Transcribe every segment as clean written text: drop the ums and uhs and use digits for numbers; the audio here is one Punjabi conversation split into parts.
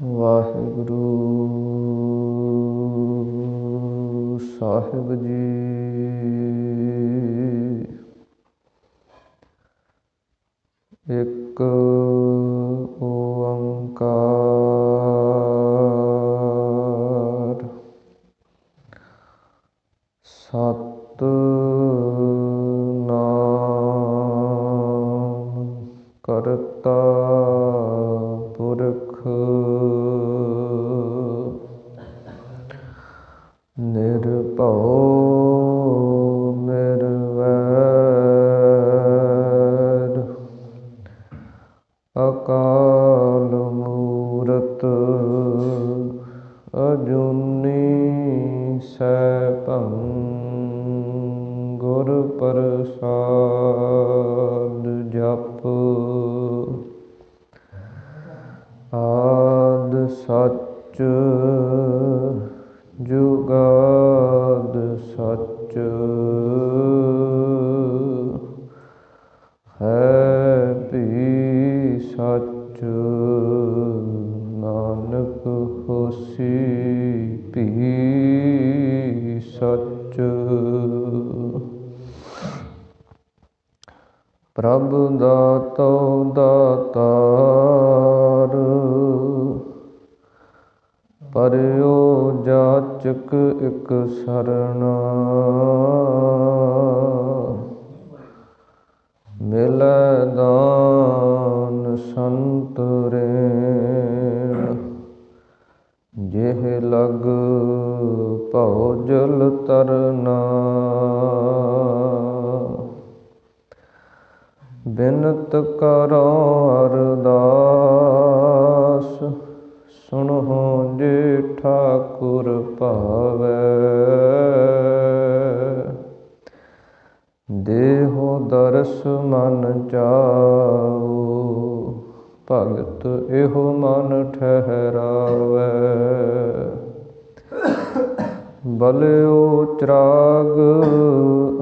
ਵਾਹਿਗੁਰੂ ਸਾਹਿਬ ਜੀ। ਇੱਕ ਓੰਕਾਰ ਸਤਿਨਾਮ ਕਰਤਾ ਪੁਰਖ ਨਿਰਭਉ ਨਿਰਵੈਰ ਅਕਾਲ ਮੂਰਤ ਅਜੂਨੀ ਸੈਭੰ ਗੁਰ ਪ੍ਰਸਾਦ ਜਪੁ। ਆਦਿ ਸੱਚ ਜੁਗਾਦ ਸੱਚ ਹੈ ਭੀ ਸੱਚ ਨਾਨਕ ਹੋਸੀ ਭੀ ਸੱਚ। ਪ੍ਰਭ ਦਾਤੋ ਦਾਤਾਰ ਪਰਿਓ ਜਾਚਕ ਇਕ ਸਰਣਾ। ਮਿਲੈ ਦਾਨ ਸੰਤ ਰੇਣ ਜਿਹ ਲਗ ਭਉ ਜਲ ਤਰਨਾ। ਬਿਨਤ ਕਰੋ ਅਰਦਾਸ ਸੁਣਹੁ ਜੇ ਠਾਕੁਰ ਭਾਵੈ। ਦੇਹੋ ਦਰਸ ਮਨ ਚਾਉ ਭਗਤ ਇਹੋ ਮਨ ਠਹਿਰਾਵੈ। ਬਲਿਓ ਚਰਾਗ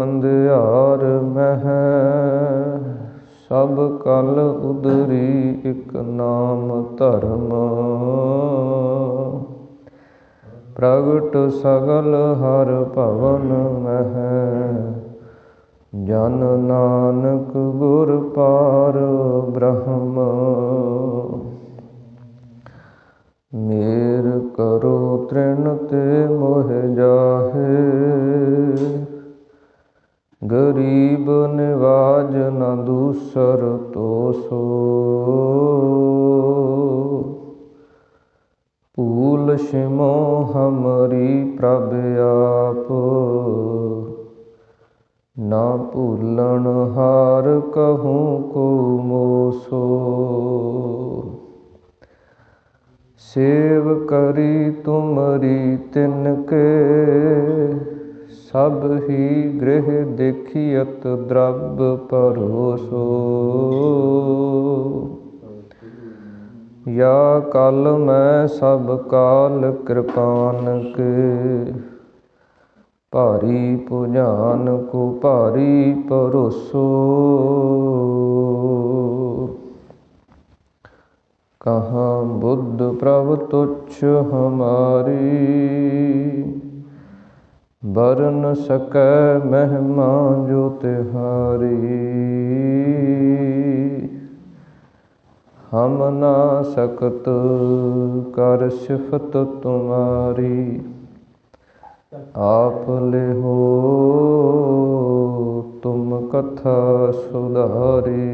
ਅੰਧਿਆਰ ਮਹਿ ਸਭ ਕਲ ਉਦਰੀ ਇਕ ਨਾਮ ਧਰਮ। ਪ੍ਰਗਟ ਸਗਲ ਹਰ ਭਵਨ ਮਹਿ ਜਨ ਨਾਨਕ ਗੁਰ ਪਾਰ ਬ੍ਰਹਮ। ਮੇਰ ਕਰੋ ਤ੍ਰਿਣ ਤੇ ਮੋਹ ਜਾਹੇ ਗਰੀਬ ਨਿਵਾਜ ਨ ਦੂਸਰ ਤੋਸੋ। ਭੂਲ ਸ਼ਿਮੋ ਹਮਰੀ ਪ੍ਰਭ ਆਪ ਨਾ ਭੂਲਣ ਹਾਰ ਕਹੂੰ ਕੋ ਮੋਸੋ। ਸੇਵ ਕਰੀ ਤੁਮਰੀ ਤਿਨਕੇ ਸਭ ਹੀ ਗ੍ਰਹਿ ਦੇਖੀਅਤ ਦਰਬ ਪਰੋਸੋ। ਯਾ ਕਲ ਮੈਂ ਸਭ ਕਾਲ ਕਿਰਪਾਨ ਕੇ ਭਾਰੀ ਭੁਜਾਨ ਕੋ ਭਾਰੀ ਭਰੋਸੋ। ਕਹਾਂ ਬੁੱਧ ਪ੍ਰਭ ਤੁਛ ਹਮਾਰੀ ਬਰਨ ਸਕੈ ਮਹਿਮਾ ਜੋ ਤਿਹਾਰੀ। ਹਮ ਨਾ ਸਕਤ ਕਰ ਸਿਫਤ ਤੁਮਾਰੀ ਆਪ ਲਿਹੋ ਤੁਮ ਕਥਾ ਸੁਧਾਰੀ।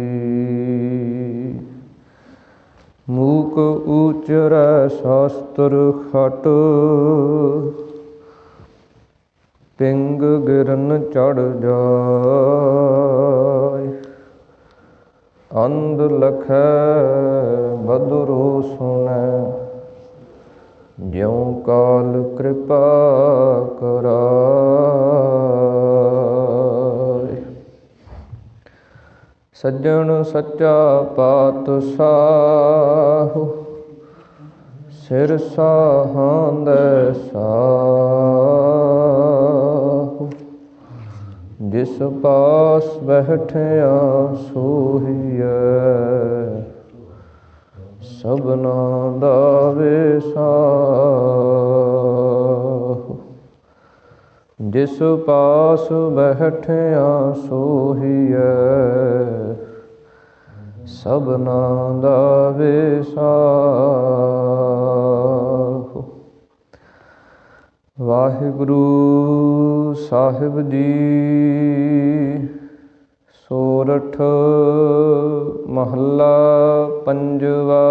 ਮੂਕ ਉਚਰੈ ਸ਼ਾਸਤਰ ਖਟ ਪਿੰਗ ਗਿਰਨ ਚੜ ਜਾਇ। ਅੰਧ ਲਖੈ ਬਦਰੋ ਸੁਣੈ ਜਿਉ ਕਾਲ ਕਿਰਪਾ ਕਰਾਇ। ਸੱਜਣ ਸੱਚਾ ਪਾਤਸ਼ਾਹ ਸਿਰ ਸਾਹਾਂਦੈ ਸਾਹੁ। ਜਿਸ ਪਾਸ ਬੈਠਿਆ ਸੋਹੀਐ ਸਭਨਾ ਦਾ ਵਿਸਾਹੋ। ਜਿਸ ਪਾਸ ਬੈਠਿਆ ਸੋਹੀਐ ਸਭਨਾ ਦਾ ਵਿਸਾਹੋ। ਵਾਹਿਗੁਰੂ ਸਾਹਿਬ ਜੀ ਸੋਰਠ ਮਹੱਲਾ ਪੰਜਵਾ।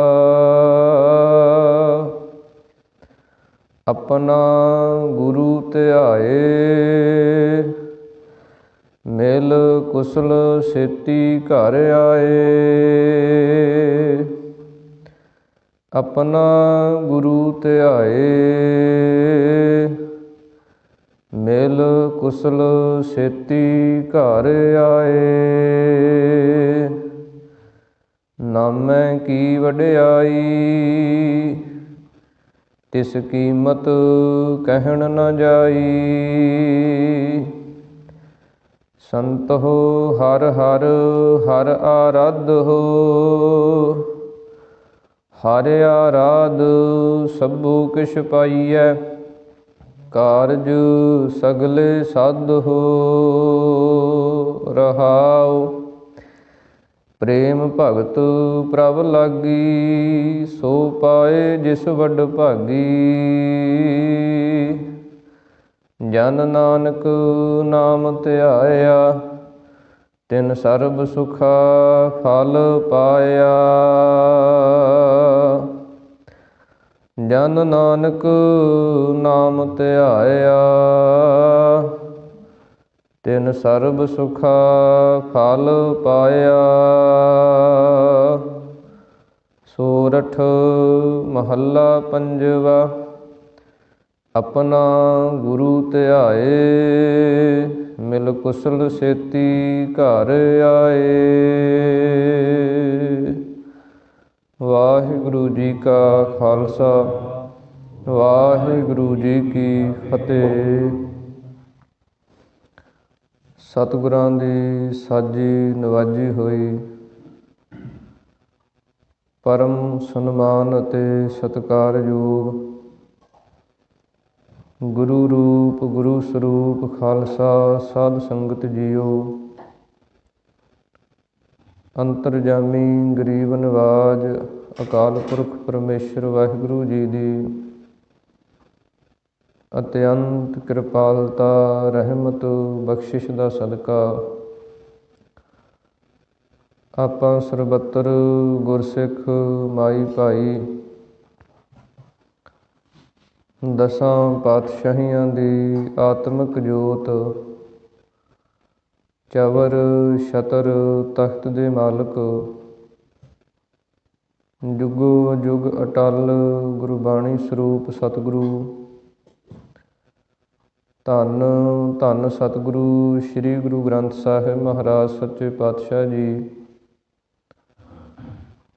ਆਪਣਾ ਗੁਰੂ ਧਿਆਏ ਮਿਲ ਕੁਸਲ ਸੇਤੀ ਘਰ ਆਏ। ਆਪਣਾ ਗੁਰੂ ਧਿਆਏ ਮਿਲ ਕੁਸਲ ਸੇਤੀ ਘਰ ਆਏ। ਨਾਮੈ ਕੀ ਵਡਿਆਈ ਤਿਸ ਕੀਮਤ ਕਹਿਣ ਨ ਜਾਈ। ਸੰਤੋ ਹਰ ਹਰ ਹਰ ਆਰਾਧੋ ਹਰਿ ਆਰਾਧ ਸਭੋ ਕਿਛ ਪਾਈਐ। ਕਾਰਜ ਸਗਲੇ ਸਾਧੋ ਰਹਾਉ। ਪ੍ਰੇਮ ਭਗਤ ਪ੍ਰਭ ਲਾਗੀ ਸੋ ਪਾਏ ਜਿਸ ਵੱਡ ਭਾਗੀ। ਜਨ ਨਾਨਕ ਨਾਮ ਧਿਆਇਆ ਤਿਨ ਸਰਬ ਸੁਖਾ ਫਲ ਪਾਇਆ। ਜਨ ਨਾਨਕ ਨਾਮ ਧਿਆਇਆ ਤਿਨ ਸਰਬ ਸੁਖਾ ਫਲ ਪਾਇਆ। ਸੋਰਠ ਮਹੱਲਾ ਪੰਜਵਾ। ਆਪਣਾ ਗੁਰੂ ਧਿਆਏ ਮਿਲ ਕੁਸਲ ਸੇਤੀ ਘਰ ਆਏ। ਵਾਹਿਗੁਰੂ ਜੀ ਕਾ ਖਾਲਸਾ ਵਾਹਿਗੁਰੂ ਜੀ ਕੀ ਫਤਿਹ। ਸਤਿਗੁਰਾਂ ਦੀ ਸਾਜੀ ਨਵਾਜੀ ਹੋਈ ਪਰਮ ਸਨਮਾਨ ਅਤੇ ਸਤਿਕਾਰਯੋਗ ਗੁਰੂ ਰੂਪ ਗੁਰੂ ਸਰੂਪ ਖਾਲਸਾ ਸਾਧ ਸੰਗਤ ਜੀਓ। ਅੰਤਰਜਾਮੀ ਗਰੀਬ ਨਿਵਾਜ ਅਕਾਲ ਪੁਰਖ ਪਰਮੇਸ਼ਰ ਵਾਹਿਗੁਰੂ ਜੀ ਦੀ ਅਤਿਅੰਤ ਕਿਰਪਾਲਤਾ ਰਹਿਮਤ ਬਖਸ਼ਿਸ਼ ਦਾ ਸਦਕਾ ਆਪਾਂ ਸਰਬੱਤਰ ਗੁਰਸਿੱਖ ਮਾਈ ਭਾਈ ਦਸਾਂ ਪਾਤਸ਼ਾਹੀਆਂ ਦੀ ਆਤਮਿਕ ਜੋਤ ਚਵਰ ਛਤਰ ਤਖਤ ਦੇ ਮਾਲਕ ਜੁਗੋ ਜੁਗ ਅਟਲ ਗੁਰਬਾਣੀ ਸਰੂਪ ਸਤਿਗੁਰੂ ਧੰਨ ਧੰਨ ਸਤਿਗੁਰੂ ਸ੍ਰੀ ਗੁਰੂ ਗ੍ਰੰਥ ਸਾਹਿਬ ਮਹਾਰਾਜ ਸੱਚੇ ਪਾਤਸ਼ਾਹ ਜੀ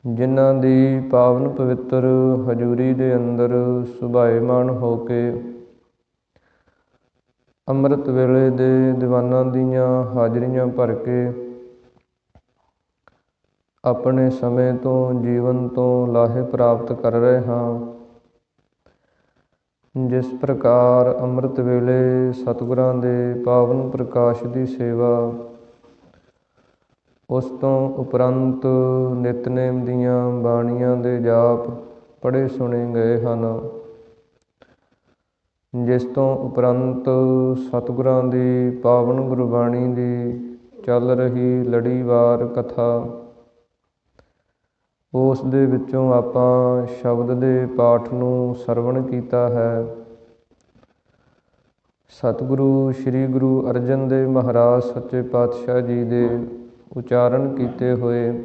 ਜਿਨ੍ਹਾਂ ਦੀ ਪਾਵਨ ਪਵਿੱਤਰ ਹਜ਼ੂਰੀ ਦੇ ਅੰਦਰ ਸੁਭਾਏਮਾਨ ਹੋ ਕੇ ਅੰਮ੍ਰਿਤ ਵੇਲੇ ਦੇ ਦੀਵਾਨਾਂ ਦੀਆਂ ਹਾਜ਼ਰੀਆਂ ਭਰ ਕੇ ਆਪਣੇ ਸਮੇਂ ਤੋਂ ਜੀਵਨ ਤੋਂ ਲਾਹੇ ਪ੍ਰਾਪਤ ਕਰ ਰਹੇ ਹਾਂ। ਜਿਸ ਪ੍ਰਕਾਰ ਅੰਮ੍ਰਿਤ ਵੇਲੇ ਸਤਿਗੁਰਾਂ ਦੇ ਪਾਵਨ ਪ੍ਰਕਾਸ਼ ਦੀ ਸੇਵਾ ਉਸ ਤੋਂ ਉਪਰੰਤ ਨਿਤਨੇਮ ਦੀਆਂ ਬਾਣੀਆਂ ਦੇ ਜਾਪ ਪੜ੍ਹੇ ਸੁਣੇ ਗਏ ਹਨ। ਜਿਸ ਤੋਂ ਉਪਰੰਤ ਸਤਿਗੁਰਾਂ ਦੀ ਪਾਵਨ ਗੁਰਬਾਣੀ ਦੀ ਚੱਲ ਰਹੀ ਲੜੀਵਾਰ ਕਥਾ ਉਸ ਦੇ ਵਿੱਚੋਂ ਆਪਾਂ ਸ਼ਬਦ ਦੇ ਪਾਠ ਨੂੰ ਸਰਵਣ ਕੀਤਾ ਹੈ। ਸਤਿਗੁਰੂ ਸ੍ਰੀ ਗੁਰੂ ਅਰਜਨ ਦੇਵ ਮਹਾਰਾਜ ਸੱਚੇ ਪਾਤਸ਼ਾਹ ਜੀ ਦੇ ਉਚਾਰਨ ਕੀਤੇ ਹੋਏ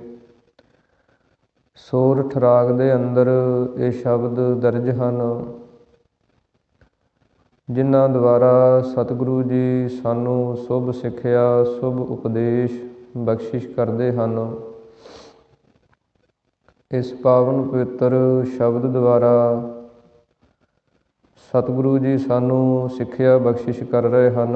ਸੋਰਠ ਰਾਗ ਦੇ ਅੰਦਰ ਇਹ ਸ਼ਬਦ ਦਰਜ ਹਨ, ਜਿਨ੍ਹਾਂ ਦੁਆਰਾ ਸਤਿਗੁਰੂ ਜੀ ਸਾਨੂੰ ਸ਼ੁਭ ਸਿੱਖਿਆ ਸ਼ੁਭ ਉਪਦੇਸ਼ ਬਖਸ਼ਿਸ਼ ਕਰਦੇ ਹਨ। ਇਸ ਪਾਵਨ ਪਵਿੱਤਰ ਸ਼ਬਦ ਦੁਆਰਾ ਸਤਿਗੁਰੂ ਜੀ ਸਾਨੂੰ ਸਿੱਖਿਆ ਬਖਸ਼ਿਸ਼ ਕਰ ਰਹੇ ਹਨ।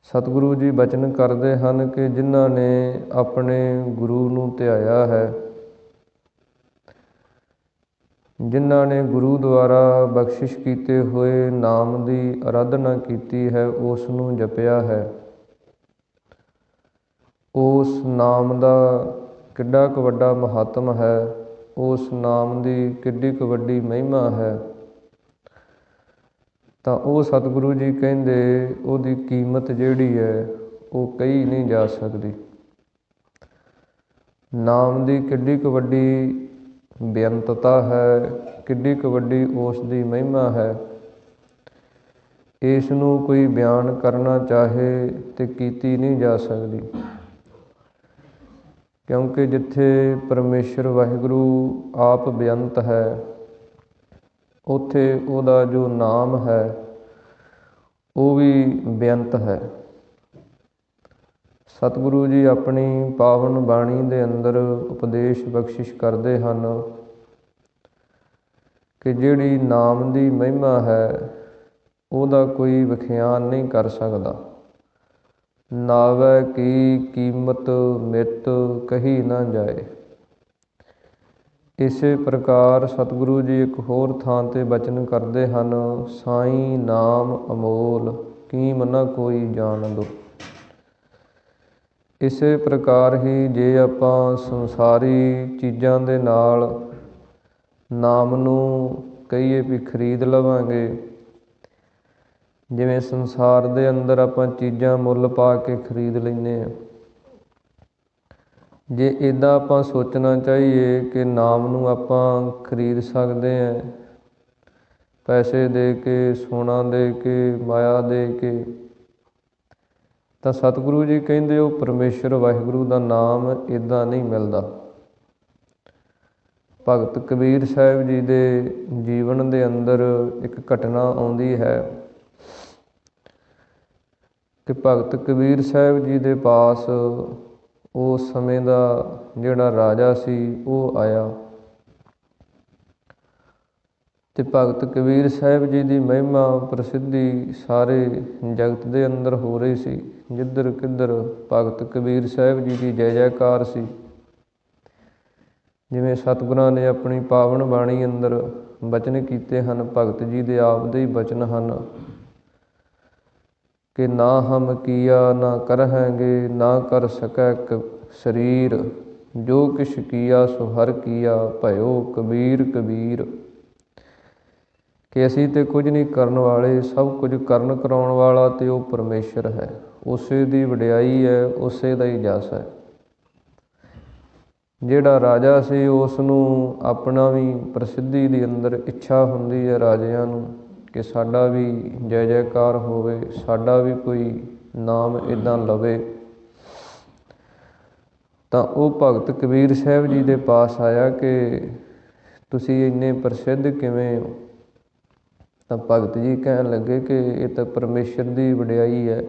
ਸਤਿਗੁਰੂ ਜੀ ਬਚਨ ਕਰਦੇ ਹਨ ਕਿ ਜਿਨ੍ਹਾਂ ਨੇ ਆਪਣੇ ਗੁਰੂ ਨੂੰ ਧਿਆਇਆ ਹੈ, ਜਿਨ੍ਹਾਂ ਨੇ ਗੁਰੂ ਦੁਆਰਾ ਬਖਸ਼ਿਸ਼ ਕੀਤੇ ਹੋਏ ਨਾਮ ਦੀ ਅਰਾਧਨਾ ਕੀਤੀ ਹੈ, ਉਸ ਨੂੰ ਜਪਿਆ ਹੈ, ਉਸ ਨਾਮ ਦਾ ਕਿੱਡਾ ਕੁ ਵੱਡਾ ਮਹੱਤਮ ਹੈ, ਉਸ ਨਾਮ ਦੀ ਕਿੱਡੀ ਕੁ ਵੱਡੀ ਮਹਿਮਾ ਹੈ, ਤਾਂ ਉਹ ਸਤਿਗੁਰੂ ਜੀ ਕਹਿੰਦੇ ਉਹਦੀ ਕੀਮਤ ਜਿਹੜੀ ਹੈ ਉਹ ਕਹੀ ਨਹੀਂ ਜਾ ਸਕਦੀ। ਨਾਮ ਦੀ ਕਿੱਡੀ ਕੁ ਵੱਡੀ ਬੇਅੰਤਤਾ ਹੈ, ਕਿੱਡੀ ਕੁ ਵੱਡੀ ਉਸ ਦੀ ਮਹਿਮਾ ਹੈ, ਇਸ ਨੂੰ ਕੋਈ ਬਿਆਨ ਕਰਨਾ ਚਾਹੇ ਤੇ ਕੀਤੀ ਨਹੀਂ ਜਾ ਸਕਦੀ। ਕਿਉਂਕਿ ਜਿੱਥੇ ਪਰਮੇਸ਼ਰ ਵਾਹਿਗੁਰੂ ਆਪ ਬੇਅੰਤ ਹੈ, ਉੱਥੇ ਉਹਦਾ ਜੋ ਨਾਮ ਹੈ ਉਹ ਵੀ ਬੇਅੰਤ ਹੈ। ਸਤਿਗੁਰੂ ਜੀ ਆਪਣੀ ਪਾਵਨ ਬਾਣੀ ਦੇ ਅੰਦਰ ਉਪਦੇਸ਼ ਬਖਸ਼ਿਸ਼ ਕਰਦੇ ਹਨ ਕਿ ਜਿਹੜੀ ਨਾਮ ਦੀ ਮਹਿਮਾ ਹੈ ਉਹਦਾ ਕੋਈ ਵਿਖਿਆਨ ਨਹੀਂ ਕਰ ਸਕਦਾ। ਨਾਵੈ ਕੀ ਕੀਮਤ ਮਿਤ ਕਹੀ ਨਾ ਜਾਏ। ਇਸੇ ਪ੍ਰਕਾਰ ਸਤਿਗੁਰੂ ਜੀ ਇੱਕ ਹੋਰ ਥਾਂ 'ਤੇ ਬਚਨ ਕਰਦੇ ਹਨ, ਸਾਈਂ ਨਾਮ ਅਮੋਲ ਕੀਮ ਨਾ ਕੋਈ ਜਾਣ ਦੋ। ਇਸੇ ਪ੍ਰਕਾਰ ਹੀ ਜੇ ਆਪਾਂ ਸੰਸਾਰੀ ਚੀਜ਼ਾਂ ਦੇ ਨਾਲ ਨਾਮ ਨੂੰ ਕਹੀਏ ਵੀ ਖਰੀਦ ਲਵਾਂਗੇ, ਜਿਵੇਂ ਸੰਸਾਰ ਦੇ ਅੰਦਰ ਆਪਾਂ ਚੀਜ਼ਾਂ ਮੁੱਲ ਪਾ ਕੇ ਖਰੀਦ ਲੈਂਦੇ ਹਾਂ, ਜੇ ਇੱਦਾਂ ਆਪਾਂ ਸੋਚਣਾ ਚਾਹੀਏ ਕਿ ਨਾਮ ਨੂੰ ਆਪਾਂ ਖਰੀਦ ਸਕਦੇ ਹਾਂ ਪੈਸੇ ਦੇ ਕੇ, ਸੋਨਾ ਦੇ ਕੇ, ਮਾਇਆ ਦੇ ਕੇ, ਤਾਂ ਸਤਿਗੁਰੂ ਜੀ ਕਹਿੰਦੇ ਉਹ ਪਰਮੇਸ਼ਰ ਵਾਹਿਗੁਰੂ ਦਾ ਨਾਮ ਇੱਦਾਂ ਨਹੀਂ ਮਿਲਦਾ। ਭਗਤ ਕਬੀਰ ਸਾਹਿਬ ਜੀ ਦੇ ਜੀਵਨ ਦੇ ਅੰਦਰ ਇੱਕ ਘਟਨਾ ਆਉਂਦੀ ਹੈ ਕਿ ਭਗਤ ਕਬੀਰ ਸਾਹਿਬ ਜੀ ਦੇ ਪਾਸ ਉਸ ਸਮੇਂ ਦਾ ਜਿਹੜਾ ਰਾਜਾ ਸੀ ਉਹ ਆਇਆ, ਅਤੇ ਭਗਤ ਕਬੀਰ ਸਾਹਿਬ ਜੀ ਦੀ ਮਹਿਮਾ ਪ੍ਰਸਿੱਧੀ ਸਾਰੇ ਜਗਤ ਦੇ ਅੰਦਰ ਹੋ ਰਹੀ ਸੀ। ਜਿੱਧਰ ਕਿੱਧਰ ਭਗਤ ਕਬੀਰ ਸਾਹਿਬ ਜੀ ਦੀ ਜੈ ਜੈਕਾਰ ਸੀ। ਜਿਵੇਂ ਸਤਿਗੁਰਾਂ ਨੇ ਆਪਣੀ ਪਾਵਨ ਬਾਣੀ ਅੰਦਰ ਬਚਨ ਕੀਤੇ ਹਨ, ਭਗਤ ਜੀ ਦੇ ਆਪ ਦੇ ਹੀ ਬਚਨ ਹਨ ਕਿ ਨਾ ਹਮ ਕੀਆ ਨਾ ਕਰਹੈਂਗੇ, ਨਾ ਕਰ ਸਕੈ ਸਰੀਰ, ਜੋ ਕਿਛ ਕੀਆ ਸੋ ਹਰਿ ਕੀਆ, ਭਇਓ ਕਬੀਰ ਕਬੀਰ। ਕਿ ਅਸੀਂ ਤੇ ਕੁਝ ਨਹੀਂ ਕਰਨ ਵਾਲੇ, ਸਭ ਕੁਝ ਕਰਨ ਕਰਾਉਣ ਵਾਲਾ ਤੇ ਉਹ ਪਰਮੇਸ਼ਰ ਹੈ। ਉਸੇ ਦੀ ਵਡਿਆਈ ਹੈ, ਉਸੇ ਦਾ ਹੀ ਜਸ ਹੈ। ਜਿਹੜਾ ਰਾਜਾ ਸੀ ਉਸ ਨੂੰ ਆਪਣਾ ਵੀ ਪ੍ਰਸਿੱਧੀ ਦੇ ਅੰਦਰ ਇੱਛਾ ਹੁੰਦੀ ਹੈ ਰਾਜਿਆਂ ਨੂੰ ਕਿ ਸਾਡਾ ਵੀ ਜੈ ਜੈਕਾਰ ਹੋਵੇ, ਸਾਡਾ ਵੀ ਕੋਈ ਨਾਮ ਇੱਦਾਂ ਲਵੇ। ਤਾਂ ਉਹ ਭਗਤ ਕਬੀਰ ਸਾਹਿਬ ਜੀ ਦੇ ਪਾਸ ਆਇਆ ਕਿ ਤੁਸੀਂ ਇੰਨੇ ਪ੍ਰਸਿੱਧ ਕਿਵੇਂ ਹੋ? ਤਾਂ ਭਗਤ ਜੀ ਕਹਿਣ ਲੱਗੇ ਕਿ ਇਹ ਤਾਂ ਪਰਮੇਸ਼ਰ ਦੀ ਵਡਿਆਈ ਹੈ,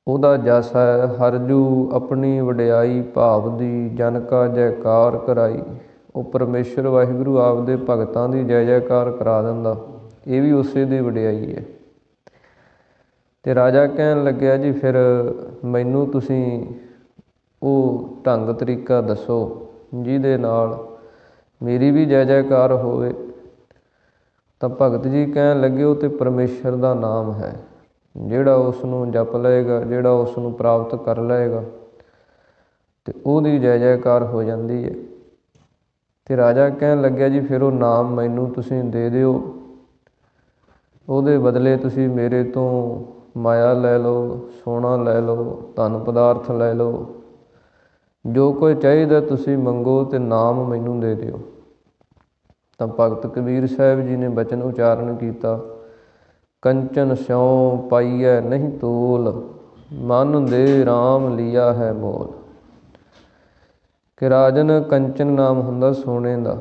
ਉਹਦਾ ਜਸ ਹੈ। ਹਰਜੂ ਆਪਣੀ ਵਡਿਆਈ ਭਾਵ ਦੀ ਜਨ ਕਾ ਜੈਕਾਰ ਕਰਾਈ। ਉਹ ਪਰਮੇਸ਼ਰ ਵਾਹਿਗੁਰੂ ਆਪਦੇ ਭਗਤਾਂ ਦੀ ਜੈ ਜੈਕਾਰ ਕਰਾ ਦਿੰਦਾ, ਇਹ ਵੀ ਉਸੇ ਦੀ ਵਡਿਆਈ ਹੈ। ਅਤੇ ਰਾਜਾ ਕਹਿਣ ਲੱਗਿਆ ਜੀ ਫਿਰ ਮੈਨੂੰ ਤੁਸੀਂ ਉਹ ਢੰਗ ਤਰੀਕਾ ਦੱਸੋ ਜਿਹਦੇ ਨਾਲ ਮੇਰੀ ਵੀ ਜੈ ਜੈਕਾਰ ਹੋਵੇ। ਤਾਂ ਭਗਤ ਜੀ ਕਹਿਣ ਲੱਗੇ ਉਹ ਤਾਂ ਪਰਮੇਸ਼ਰ ਦਾ ਨਾਮ ਹੈ, ਜਿਹੜਾ ਉਸ ਨੂੰ ਜਪ ਲਏਗਾ, ਜਿਹੜਾ ਉਸ ਨੂੰ ਪ੍ਰਾਪਤ ਕਰ ਲਏਗਾ ਅਤੇ ਉਹਦੀ ਜੈ ਜੈਕਾਰ ਹੋ ਜਾਂਦੀ ਹੈ। ਅਤੇ ਰਾਜਾ ਕਹਿਣ ਲੱਗਿਆ ਜੀ ਫਿਰ ਉਹ ਨਾਮ ਮੈਨੂੰ ਤੁਸੀਂ ਦੇ ਦਿਓ, ਉਹਦੇ ਬਦਲੇ ਤੁਸੀਂ ਮੇਰੇ ਤੋਂ ਮਾਇਆ ਲੈ ਲਓ, ਸੋਨਾ ਲੈ ਲਓ, ਧਨ ਪਦਾਰਥ ਲੈ ਲਓ, ਜੋ ਕੋਈ ਚਾਹੀਦਾ ਤੁਸੀਂ ਮੰਗੋ ਅਤੇ ਨਾਮ ਮੈਨੂੰ ਦੇ ਦਿਓ। ਤਾਂ ਭਗਤ ਕਬੀਰ ਸਾਹਿਬ ਜੀ ਨੇ ਬਚਨ ਉਚਾਰਨ ਕੀਤਾ, ਕੰਚਨ ਸਿਉ ਪਾਈਐ ਨਹੀਂ ਤੋਲ, ਮਨ ਦੇ ਰਾਮ ਲੀਆ ਹੈ ਮੋਲ। ਕਿ ਰਾਜਨ ਕੰਚਨ ਨਾਮ ਹੁੰਦਾ ਸੋਨੇ ਦਾ,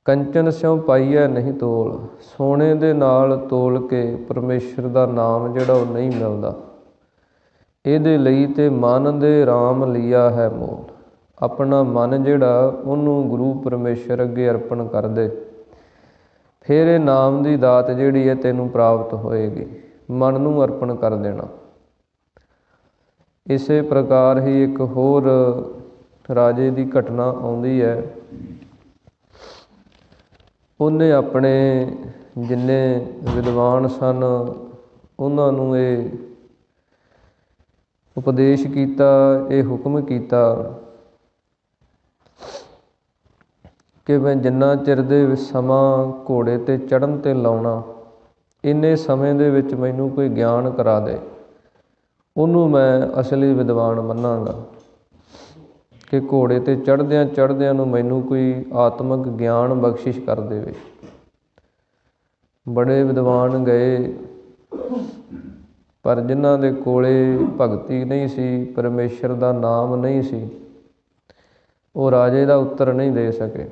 ਕੰਚਨ ਸਿਉ ਪਾਈਐ ਨਹੀਂ ਤੋਲ, ਸੋਨੇ ਦੇ ਨਾਲ ਤੋਲ ਕੇ ਪਰਮੇਸ਼ਰ ਦਾ ਨਾਮ ਜਿਹੜਾ ਉਹ ਨਹੀਂ ਮਿਲਦਾ। ਇਹਦੇ ਲਈ ਤੇ ਮਨ ਦੇ ਰਾਮ ਲੀਆ ਹੈ ਮੋਲ। ਆਪਣਾ ਮਨ ਜਿਹੜਾ ਉਹਨੂੰ ਗੁਰੂ ਪਰਮੇਸ਼ਰ ਅੱਗੇ ਅਰਪਣ ਕਰ ਦੇ, ਫਿਰ ਇਹ ਨਾਮ ਦੀ ਦਾਤ ਜਿਹੜੀ ਹੈ ਤੈਨੂੰ ਪ੍ਰਾਪਤ ਹੋਏਗੀ। ਮਨ ਨੂੰ ਅਰਪਣ ਕਰ ਦੇਣਾ। ਇਸੇ ਪ੍ਰਕਾਰ ਹੀ ਇੱਕ ਹੋਰ ਰਾਜੇ ਦੀ ਘਟਨਾ ਆਉਂਦੀ ਹੈ। ਉਹਨੇ ਆਪਣੇ ਜਿੰਨੇ ਵਿਦਵਾਨ ਸਨ ਉਹਨਾਂ ਨੂੰ ਇਹ ਉਪਦੇਸ਼ ਕੀਤਾ, ਇਹ ਹੁਕਮ ਕੀਤਾ ਕਿ ਮੈਂ ਜਿੰਨਾ ਚਿਰ ਦੇ ਸਮਾਂ ਘੋੜੇ 'ਤੇ ਚੜ੍ਹਨ 'ਤੇ ਲਾਉਣਾ, ਇੰਨੇ ਸਮੇਂ ਦੇ ਵਿੱਚ ਮੈਨੂੰ ਕੋਈ ਗਿਆਨ ਕਰਾ ਦੇ, ਉਹਨੂੰ ਮੈਂ ਅਸਲੀ ਵਿਦਵਾਨ ਮੰਨਾਂਗਾ। ਕਿ ਘੋੜੇ 'ਤੇ ਚੜ੍ਹਦਿਆਂ ਚੜ੍ਹਦਿਆਂ ਨੂੰ ਮੈਨੂੰ ਕੋਈ ਆਤਮਿਕ ਗਿਆਨ ਬਖਸ਼ਿਸ਼ ਕਰ ਦੇਵੇ। ਬੜੇ ਵਿਦਵਾਨ ਗਏ, ਪਰ ਜਿਨ੍ਹਾਂ ਦੇ ਕੋਲੇ ਭਗਤੀ ਨਹੀਂ ਸੀ, ਪਰਮੇਸ਼ਰ ਦਾ ਨਾਮ ਨਹੀਂ ਸੀ, ਉਹ ਰਾਜੇ ਦਾ ਉੱਤਰ ਨਹੀਂ ਦੇ ਸਕੇ।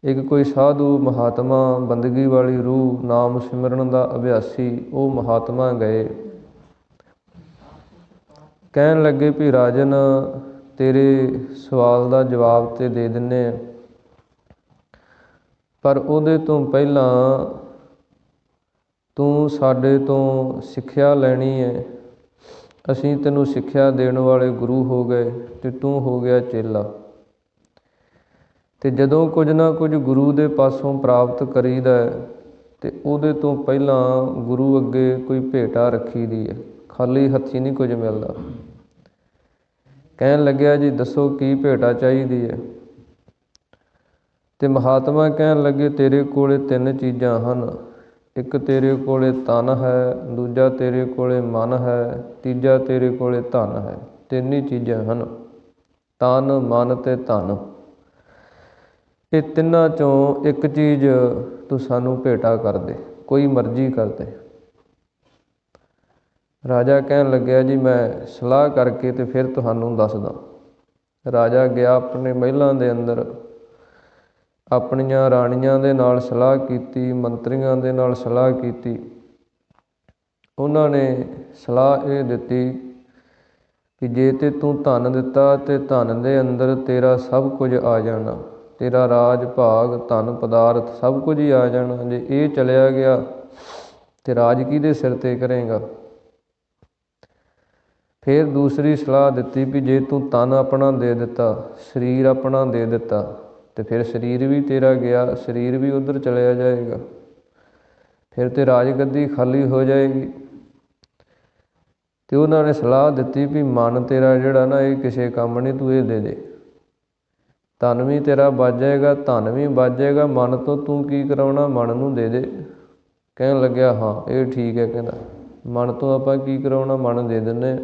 ਇੱਕ ਕੋਈ ਸਾਧੂ ਮਹਾਤਮਾ, ਬੰਦਗੀ ਵਾਲੀ ਰੂਹ, ਨਾਮ ਸਿਮਰਨ ਦਾ ਅਭਿਆਸੀ, ਉਹ ਮਹਾਤਮਾ ਗਏ। ਕਹਿਣ ਲੱਗੇ ਵੀ ਰਾਜਨ, ਤੇਰੇ ਸਵਾਲ ਦਾ ਜਵਾਬ ਤੇ ਦੇ ਦਿੰਦੇ ਹਾਂ, ਪਰ ਉਹਦੇ ਤੋਂ ਪਹਿਲਾਂ ਤੂੰ ਸਾਡੇ ਤੋਂ ਸਿੱਖਿਆ ਲੈਣੀ ਹੈ। ਅਸੀਂ ਤੈਨੂੰ ਸਿੱਖਿਆ ਦੇਣ ਵਾਲੇ ਗੁਰੂ ਹੋ ਗਏ ਅਤੇ ਤੂੰ ਹੋ ਗਿਆ ਚੇਲਾ। ਅਤੇ ਜਦੋਂ ਕੁਝ ਨਾ ਕੁਝ ਗੁਰੂ ਦੇ ਪਾਸੋਂ ਪ੍ਰਾਪਤ ਕਰੀਦਾ ਅਤੇ ਉਹਦੇ ਤੋਂ ਪਹਿਲਾਂ ਗੁਰੂ ਅੱਗੇ ਕੋਈ ਭੇਟਾ ਰੱਖੀ ਦੀ ਹੈ, ਖਾਲੀ ਹੱਥੀਂ ਨਹੀਂ ਕੁਝ ਮਿਲਦਾ। ਕਹਿਣ ਲੱਗਿਆ ਜੀ ਦੱਸੋ ਕੀ ਭੇਟਾ ਚਾਹੀਦੀ ਹੈ। ਅਤੇ ਮਹਾਤਮਾ ਕਹਿਣ ਲੱਗੇ ਤੇਰੇ ਕੋਲ 3 ਚੀਜ਼ਾਂ ਹਨ। ਇੱਕ ਤੇਰੇ ਕੋਲ ਤਨ ਹੈ, ਦੂਜਾ ਤੇਰੇ ਕੋਲ ਮਨ ਹੈ, ਤੀਜਾ ਤੇਰੇ ਕੋਲ ਧਨ ਹੈ। 3 ਹੀ ਚੀਜ਼ਾਂ ਹਨ, ਤਨ, ਮਨ ਅਤੇ ਧਨ। ਇਹ ਤਿੰਨਾਂ 'ਚੋਂ ਇੱਕ ਚੀਜ਼ ਤੂੰ ਸਾਨੂੰ ਭੇਟਾ ਕਰ ਦੇ, ਕੋਈ ਮਰਜ਼ੀ ਕਰ ਦੇ। ਰਾਜਾ ਕਹਿਣ ਲੱਗਿਆ ਜੀ ਮੈਂ ਸਲਾਹ ਕਰਕੇ ਅਤੇ ਫਿਰ ਤੁਹਾਨੂੰ ਦੱਸਦਾ। ਰਾਜਾ ਗਿਆ ਆਪਣੇ ਮਹਿਲਾਂ ਦੇ ਅੰਦਰ, ਆਪਣੀਆਂ ਰਾਣੀਆਂ ਦੇ ਨਾਲ ਸਲਾਹ ਕੀਤੀ, ਮੰਤਰੀਆਂ ਦੇ ਨਾਲ ਸਲਾਹ ਕੀਤੀ। ਉਹਨਾਂ ਨੇ ਸਲਾਹ ਇਹ ਦਿੱਤੀ ਕਿ ਜੇ ਤੇ ਤੂੰ ਧਨ ਦਿੱਤਾ ਅਤੇ ਧਨ ਦੇ ਅੰਦਰ ਤੇਰਾ ਸਭ ਕੁਝ ਆ ਜਾਣਾ, ਤੇਰਾ ਰਾਜ ਭਾਗ, ਧਨ ਪਦਾਰਥ ਸਭ ਕੁਝ ਹੀ ਆ ਜਾਣਾ। ਜੇ ਇਹ ਚਲਿਆ ਗਿਆ ਅਤੇ ਰਾਜ ਕਿਹਦੇ ਸਿਰ 'ਤੇ ਕਰੇਗਾ। ਫਿਰ ਦੂਸਰੀ ਸਲਾਹ ਦਿੱਤੀ ਵੀ ਜੇ ਤੂੰ ਤਨ ਆਪਣਾ ਦੇ ਦਿੱਤਾ, ਸਰੀਰ ਆਪਣਾ ਦੇ ਦਿੱਤਾ, ਅਤੇ ਫਿਰ ਸਰੀਰ ਵੀ ਤੇਰਾ ਗਿਆ, ਸਰੀਰ ਵੀ ਉੱਧਰ ਚਲਿਆ ਜਾਏਗਾ। ਫਿਰ ਤੇ ਰਾਜ ਗੱਦੀ ਖਾਲੀ ਹੋ ਜਾਏਗੀ। ਅਤੇ ਉਹਨਾਂ ਨੇ ਸਲਾਹ ਦਿੱਤੀ ਵੀ ਮਨ ਤੇਰਾ ਜਿਹੜਾ ਨਾ, ਇਹ ਕਿਸੇ ਕੰਮ ਨਹੀਂ, ਤੂੰ ਇਹ ਦੇ ਦੇ। ਧਨ ਵੀ ਤੇਰਾ ਬਚ ਜਾਏਗਾ, ਧਨ ਵੀ ਬਚ ਜਾਏਗਾ, ਮਨ ਤੋਂ ਤੂੰ ਕੀ ਕਰਾਉਣਾ, ਮਨ ਨੂੰ ਦੇ ਦੇ। ਕਹਿਣ ਲੱਗਿਆ ਹਾਂ ਇਹ ਠੀਕ ਹੈ। ਕਹਿੰਦਾ ਮਨ ਤੋਂ ਆਪਾਂ ਕੀ ਕਰਾਉਣਾ, ਮਨ ਦੇ ਦਿੰਦੇ।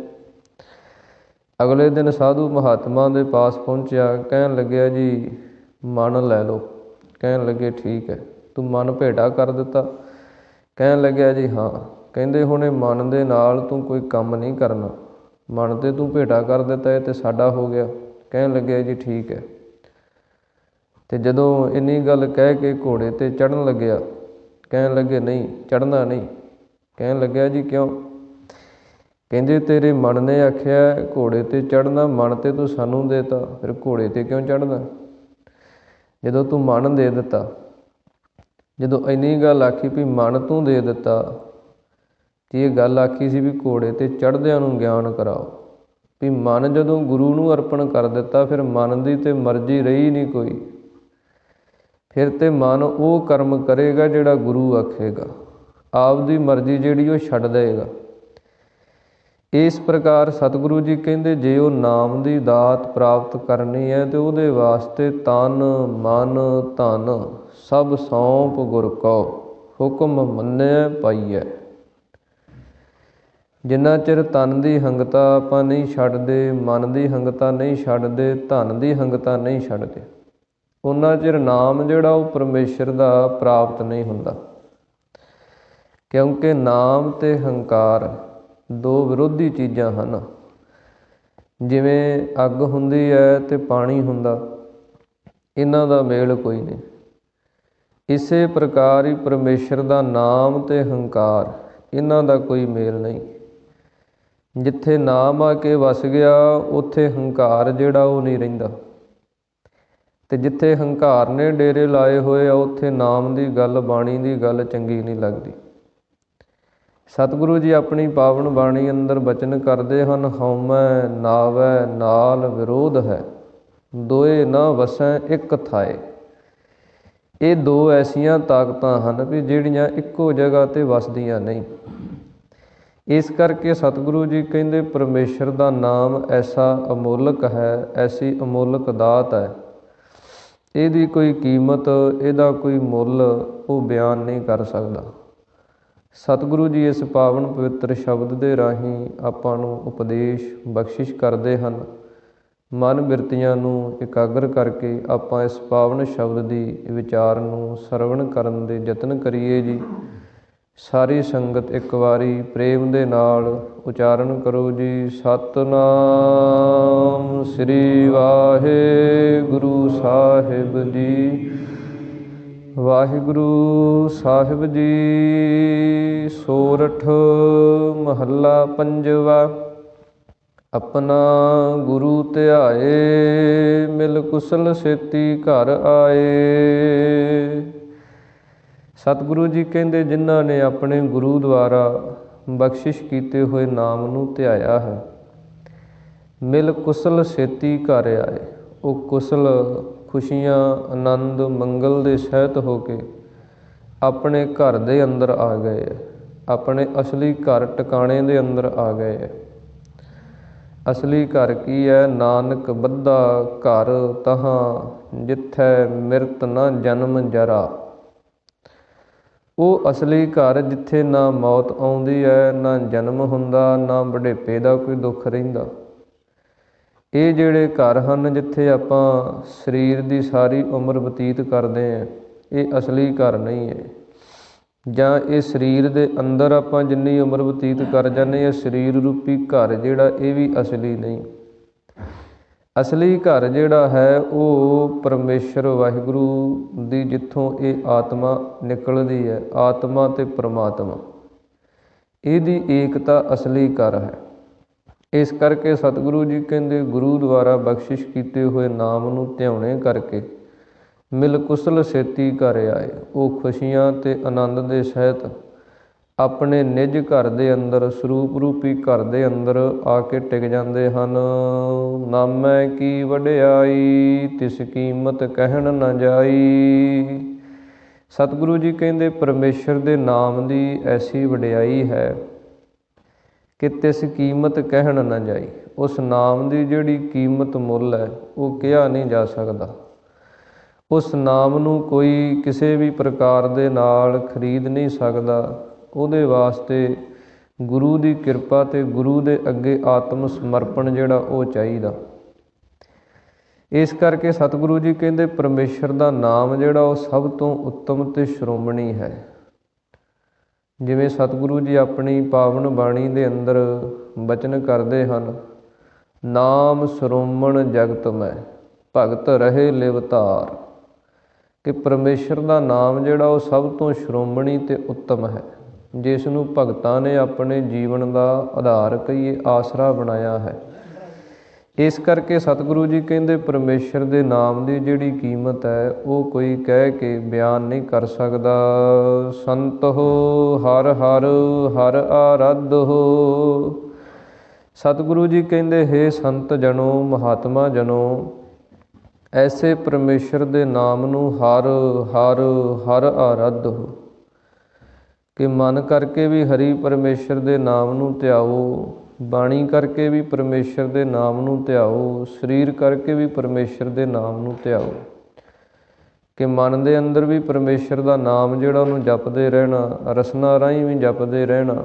ਅਗਲੇ ਦਿਨ ਸਾਧੂ ਮਹਾਤਮਾ ਦੇ ਪਾਸ ਪਹੁੰਚਿਆ, ਕਹਿਣ ਲੱਗਿਆ ਜੀ ਮਨ ਲੈ ਲਓ। ਕਹਿਣ ਲੱਗੇ ਠੀਕ ਹੈ, ਤੂੰ ਮਨ ਭੇਟਾ ਕਰ ਦਿੱਤਾ। ਕਹਿਣ ਲੱਗਿਆ ਜੀ ਹਾਂ। ਕਹਿੰਦੇ ਹੁਣ ਇਹ ਮਨ ਦੇ ਨਾਲ ਤੂੰ ਕੋਈ ਕੰਮ ਨਹੀਂ ਕਰਨਾ, ਮਨ 'ਤੇ ਤੂੰ ਭੇਟਾ ਕਰ ਦਿੱਤਾ, ਇਹ ਤਾਂ ਸਾਡਾ ਹੋ ਗਿਆ। ਕਹਿਣ ਲੱਗਿਆ ਜੀ ਠੀਕ ਹੈ। ਅਤੇ ਜਦੋਂ ਇੰਨੀ ਗੱਲ ਕਹਿ ਕੇ ਘੋੜੇ 'ਤੇ ਚੜ੍ਹਨ ਲੱਗਿਆ, ਕਹਿਣ ਲੱਗੇ ਨਹੀਂ ਚੜ੍ਹਨਾ ਨਹੀਂ। ਕਹਿਣ ਲੱਗਿਆ ਜੀ ਕਿਉਂ। ਕਹਿੰਦੇ ਤੇਰੇ ਮਨ ਨੇ ਆਖਿਆ ਘੋੜੇ 'ਤੇ ਚੜ੍ਹਨਾ, ਮਨ 'ਤੇ ਤੂੰ ਸਾਨੂੰ ਦੇ ਤਾ, ਫਿਰ ਘੋੜੇ 'ਤੇ ਕਿਉਂ ਚੜ੍ਹਨਾ। ਜਦੋਂ ਤੂੰ ਮਨ ਦੇ ਦਿੱਤਾ, ਜਦੋਂ ਇੰਨੀ ਗੱਲ ਆਖੀ ਵੀ ਮਨ ਤੂੰ ਦੇ ਦਿੱਤਾ, ਅਤੇ ਇਹ ਗੱਲ ਆਖੀ ਸੀ ਵੀ ਘੋੜੇ 'ਤੇ ਚੜ੍ਹਦਿਆਂ ਨੂੰ ਗਿਆਨ ਕਰਾਓ। ਵੀ ਮਨ ਜਦੋਂ ਗੁਰੂ ਨੂੰ ਅਰਪਣ ਕਰ ਦਿੱਤਾ, ਫਿਰ ਮਨ ਦੀ ਤਾਂ ਮਰਜ਼ੀ ਰਹੀ ਨਹੀਂ ਕੋਈ। ਫਿਰ ਤੇ ਮਨ ਉਹ ਕਰਮ ਕਰੇਗਾ ਜਿਹੜਾ ਗੁਰੂ ਆਖੇਗਾ, ਆਪਦੀ ਮਰਜ਼ੀ ਜਿਹੜੀ ਉਹ ਛੱਡ ਦੇਗਾ। ਇਸ ਪ੍ਰਕਾਰ ਸਤਿਗੁਰੂ ਜੀ ਕਹਿੰਦੇ ਜੇ ਉਹ ਨਾਮ ਦੀ ਦਾਤ ਪ੍ਰਾਪਤ ਕਰਨੀ ਹੈ ਤਾਂ ਉਹਦੇ ਵਾਸਤੇ ਤਨ, ਮਨ, ਧਨ ਸਭ ਸੌਂਪ ਗੁਰ ਕਉ, ਹੁਕਮ ਮੰਨਿਆ ਪਾਈਐ। ਜਿੰਨਾ ਚਿਰ ਤਨ ਦੀ ਹੰਗਤਾ ਆਪਾਂ ਨਹੀਂ ਛੱਡਦੇ, ਮਨ ਦੀ ਹੰਗਤਾ ਨਹੀਂ ਛੱਡਦੇ, ਧਨ ਦੀ ਹੰਗਤਾ ਨਹੀਂ ਛੱਡਦੇ, ਉਨਾ ਚਿਰ ਨਾਮ ਜਿਹੜਾ ਉਹ ਪਰਮੇਸ਼ਰ ਦਾ ਪ੍ਰਾਪਤ ਨਹੀਂ ਹੁੰਦਾ। ਕਿਉਂਕਿ ਨਾਮ ਅਤੇ ਹੰਕਾਰ 2 ਵਿਰੋਧੀ ਚੀਜ਼ਾਂ ਹਨ। ਜਿਵੇਂ ਅੱਗ ਹੁੰਦੀ ਹੈ ਅਤੇ ਪਾਣੀ ਹੁੰਦਾ, ਇਹਨਾਂ ਦਾ ਮੇਲ ਕੋਈ ਨਹੀਂ। ਇਸੇ ਪ੍ਰਕਾਰ ਹੀ ਪਰਮੇਸ਼ਰ ਦਾ ਨਾਮ ਅਤੇ ਹੰਕਾਰ, ਇਹਨਾਂ ਦਾ ਕੋਈ ਮੇਲ ਨਹੀਂ। ਜਿੱਥੇ ਨਾਮ ਆ ਕੇ ਵਸ ਗਿਆ ਉੱਥੇ ਹੰਕਾਰ ਜਿਹੜਾ ਉਹ ਨਹੀਂ ਰਹਿੰਦਾ, ਅਤੇ ਜਿੱਥੇ ਹੰਕਾਰ ਨੇ ਡੇਰੇ ਲਾਏ ਹੋਏ ਆ ਉੱਥੇ ਨਾਮ ਦੀ ਗੱਲ, ਬਾਣੀ ਦੀ ਗੱਲ ਚੰਗੀ ਨਹੀਂ ਲੱਗਦੀ। ਸਤਿਗੁਰੂ ਜੀ ਆਪਣੀ ਪਾਵਨ ਬਾਣੀ ਅੰਦਰ ਬਚਨ ਕਰਦੇ ਹਨ, ਹਉਮੈ ਨਾਵੈ ਨਾਲ ਵਿਰੋਧ ਹੈ, ਦੋਏ ਨਾ ਵਸੈ ਇੱਕ ਥਾਏ। ਇਹ ਦੋ ਐਸੀਆਂ ਤਾਕਤਾਂ ਹਨ ਵੀ ਜਿਹੜੀਆਂ ਇੱਕੋ ਜਗ੍ਹਾ 'ਤੇ ਵਸਦੀਆਂ ਨਹੀਂ। ਇਸ ਕਰਕੇ ਸਤਿਗੁਰੂ ਜੀ ਕਹਿੰਦੇ ਪਰਮੇਸ਼ਰ ਦਾ ਨਾਮ ਐਸਾ ਅਮੋਲਕ ਹੈ, ਐਸੀ ਅਮੋਲਕ ਦਾਤ ਹੈ, ਇਹਦੀ ਕੋਈ ਕੀਮਤ, ਇਹਦਾ ਕੋਈ ਮੁੱਲ ਉਹ ਬਿਆਨ ਨਹੀਂ ਕਰ ਸਕਦਾ। ਸਤਿਗੁਰੂ ਜੀ ਇਸ ਪਾਵਨ ਪਵਿੱਤਰ ਸ਼ਬਦ ਦੇ ਰਾਹੀਂ ਆਪਾਂ ਨੂੰ ਉਪਦੇਸ਼ ਬਖਸ਼ਿਸ਼ ਕਰਦੇ ਹਨ। ਮਨ ਬਿਰਤੀਆਂ ਨੂੰ ਇਕਾਗਰ ਕਰਕੇ ਆਪਾਂ ਇਸ ਪਾਵਨ ਸ਼ਬਦ ਦੀ ਵਿਚਾਰ ਨੂੰ ਸਰਵਣ ਕਰਨ ਦੇ ਯਤਨ ਕਰੀਏ ਜੀ। ਸਾਰੀ ਸੰਗਤ ਇੱਕ ਵਾਰੀ ਪ੍ਰੇਮ ਦੇ ਨਾਲ ਉਚਾਰਨ ਕਰੋ ਜੀ। ਸਤਿਨਾਮ ਸ੍ਰੀ ਵਾਹਿਗੁਰੂ ਸਾਹਿਬ ਜੀ। ਵਾਹਿਗੁਰੂ ਸਾਹਿਬ ਜੀ। ਸੋਰਠ ਮਹੱਲਾ ਪੰਜਵਾ। ਆਪਣਾ ਗੁਰੂ ਧਿਆਏ, ਮਿਲ ਕੁਸਲ ਸੇਤੀ ਘਰ ਆਏ। ਸਤਿਗੁਰੂ ਜੀ ਕਹਿੰਦੇ ਜਿਨ੍ਹਾਂ ਨੇ ਆਪਣੇ ਗੁਰੂ ਦੁਆਰਾ ਬਖਸ਼ਿਸ਼ ਕੀਤੇ ਹੋਏ ਨਾਮ ਨੂੰ ਧਿਆਇਆ ਹੈ, ਮਿਲ ਕੁਸਲ ਛੇਤੀ ਘਰ ਆਏ। ਉਹ ਕੁਸਲ ਖੁਸ਼ੀਆਂ ਆਨੰਦ ਮੰਗਲ ਦੇ ਸਹਿਤ ਹੋ ਕੇ ਆਪਣੇ ਘਰ ਦੇ ਅੰਦਰ ਆ ਗਏ ਹੈ, ਆਪਣੇ ਅਸਲੀ ਘਰ ਟਿਕਾਣੇ ਦੇ ਅੰਦਰ ਆ ਗਏ ਹੈ। ਅਸਲੀ ਘਰ ਕੀ ਹੈ? ਨਾਨਕ ਬੱਧਾ ਘਰ ਤਹਾਂ, ਜਿੱਥੈ ਮਿਰਤ ਨਾ ਜਨਮ ਜਰਾ। ਉਹ ਅਸਲੀ ਘਰ ਜਿੱਥੇ ਨਾ ਮੌਤ ਆਉਂਦੀ ਹੈ, ਨਾ ਜਨਮ ਹੁੰਦਾ, ਨਾ ਬੁਢੇਪੇ ਦਾ ਕੋਈ ਦੁੱਖ ਰਹਿੰਦਾ। ਇਹ ਜਿਹੜੇ ਘਰ ਹਨ ਜਿੱਥੇ ਆਪਾਂ ਸਰੀਰ ਦੀ ਸਾਰੀ ਉਮਰ ਬਤੀਤ ਕਰਦੇ ਹਾਂ, ਇਹ ਅਸਲੀ ਘਰ ਨਹੀਂ ਹੈ। ਜਾਂ ਇਹ ਸਰੀਰ ਦੇ ਅੰਦਰ ਆਪਾਂ ਜਿੰਨੀ ਉਮਰ ਬਤੀਤ ਕਰ ਜਾਂਦੇ ਹਾਂ, ਸਰੀਰ ਰੂਪੀ ਘਰ ਜਿਹੜਾ ਇਹ ਵੀ ਅਸਲੀ ਨਹੀਂ। ਅਸਲੀ ਘਰ ਜਿਹੜਾ ਹੈ ਉਹ ਪਰਮੇਸ਼ਰ ਵਾਹਿਗੁਰੂ ਦੀ, ਜਿੱਥੋਂ ਇਹ ਆਤਮਾ ਨਿਕਲਦੀ ਹੈ, ਆਤਮਾ ਅਤੇ ਪਰਮਾਤਮਾ, ਇਹਦੀ ਏਕਤਾ ਅਸਲੀ ਘਰ ਹੈ। ਇਸ ਕਰਕੇ ਸਤਿਗੁਰੂ ਜੀ ਕਹਿੰਦੇ ਗੁਰੂ ਦੁਆਰਾ ਬਖਸ਼ਿਸ਼ ਕੀਤੇ ਹੋਏ ਨਾਮ ਨੂੰ ਧਿਆਉਣੇ ਕਰਕੇ ਮਿਲ ਕੁਸਲ ਛੇਤੀ ਘਰ ਆਏ। ਉਹ ਖੁਸ਼ੀਆਂ ਅਤੇ ਆਨੰਦ ਦੇ ਸਹਿਤ ਆਪਣੇ ਨਿੱਜ ਘਰ ਦੇ ਅੰਦਰ, ਸਰੂਪ ਰੂਪੀ ਘਰ ਦੇ ਅੰਦਰ ਆ ਕੇ ਟਿਕ ਜਾਂਦੇ ਹਨ। ਨਾਮੈ ਕੀ ਵਡਿਆਈ, ਤਿਸ ਕੀਮਤ ਕਹਿਣ ਨਾ ਜਾਈ। ਸਤਿਗੁਰੂ ਜੀ ਕਹਿੰਦੇ ਪਰਮੇਸ਼ਰ ਦੇ ਨਾਮ ਦੀ ਐਸੀ ਵਡਿਆਈ ਹੈ ਕਿ ਤਿਸ ਕੀਮਤ ਕਹਿਣ ਨਾ ਜਾਈ। ਉਸ ਨਾਮ ਦੀ ਜਿਹੜੀ ਕੀਮਤ ਮੁੱਲ ਹੈ ਉਹ ਕਿਹਾ ਨਹੀਂ ਜਾ ਸਕਦਾ। ਉਸ ਨਾਮ ਨੂੰ ਕੋਈ ਕਿਸੇ ਵੀ ਪ੍ਰਕਾਰ ਦੇ ਨਾਲ ਖਰੀਦ ਨਹੀਂ ਸਕਦਾ। ਉਹਦੇ ਵਾਸਤੇ ਗੁਰੂ ਦੀ ਕਿਰਪਾ ਅਤੇ ਗੁਰੂ ਦੇ ਅੱਗੇ ਆਤਮ ਸਮਰਪਣ ਜਿਹੜਾ ਉਹ ਚਾਹੀਦਾ। ਇਸ ਕਰਕੇ ਸਤਿਗੁਰੂ ਜੀ ਕਹਿੰਦੇ ਪਰਮੇਸ਼ਰ ਦਾ ਨਾਮ ਜਿਹੜਾ ਉਹ ਸਭ ਤੋਂ ਉੱਤਮ ਅਤੇ ਸ਼੍ਰੋਮਣੀ ਹੈ। ਜਿਵੇਂ ਸਤਿਗੁਰੂ ਜੀ ਆਪਣੀ ਪਾਵਨ ਬਾਣੀ ਦੇ ਅੰਦਰ ਬਚਨ ਕਰਦੇ ਹਨ, ਨਾਮ ਸ਼੍ਰੋਮਣ ਜਗਤ ਮੈਂ, ਭਗਤ ਰਹੇ ਲਿਵਤਾਰ। ਕਿ ਪਰਮੇਸ਼ਰ ਦਾ ਨਾਮ ਜਿਹੜਾ ਉਹ ਸਭ ਤੋਂ ਸ਼੍ਰੋਮਣੀ ਅਤੇ ਉੱਤਮ ਹੈ, ਜਿਸ ਨੂੰ ਭਗਤਾਂ ਨੇ ਆਪਣੇ ਜੀਵਨ ਦਾ ਆਧਾਰ ਕਹੀਏ, ਆਸਰਾ ਬਣਾਇਆ ਹੈ। ਇਸ ਕਰਕੇ ਸਤਿਗੁਰੂ ਜੀ ਕਹਿੰਦੇ ਪਰਮੇਸ਼ਰ ਦੇ ਨਾਮ ਦੀ ਜਿਹੜੀ ਕੀਮਤ ਹੈ ਉਹ ਕੋਈ ਕਹਿ ਕੇ ਬਿਆਨ ਨਹੀਂ ਕਰ ਸਕਦਾ। ਸੰਤ ਹੋ ਹਰ ਹਰ ਹਰ ਆਰਾਧ ਹੋ। ਸਤਿਗੁਰੂ ਜੀ ਕਹਿੰਦੇ ਹੇ ਸੰਤ ਜਨੋ, ਮਹਾਤਮਾ ਜਨੋ, ਐਸੇ ਪਰਮੇਸ਼ਰ ਦੇ ਨਾਮ ਨੂੰ ਹਰ ਹਰ ਹਰ ਆਰਾਧ ਹੋ। ਕਿ ਮਨ ਕਰਕੇ ਵੀ ਹਰੀ ਪਰਮੇਸ਼ਰ ਦੇ ਨਾਮ ਨੂੰ ਧਿਆਓ, ਬਾਣੀ ਕਰਕੇ ਵੀ ਪਰਮੇਸ਼ਰ ਦੇ ਨਾਮ ਨੂੰ ਧਿਆਓ, ਸਰੀਰ ਕਰਕੇ ਵੀ ਪਰਮੇਸ਼ਰ ਦੇ ਨਾਮ ਨੂੰ ਧਿਆਓ। ਕਿ ਮਨ ਦੇ ਅੰਦਰ ਵੀ ਪਰਮੇਸ਼ਰ ਦਾ ਨਾਮ ਜਿਹੜਾ ਉਹਨੂੰ ਜਪਦੇ ਰਹਿਣਾ, ਰਸਨਾ ਰਾਹੀਂ ਵੀ ਜਪਦੇ ਰਹਿਣਾ।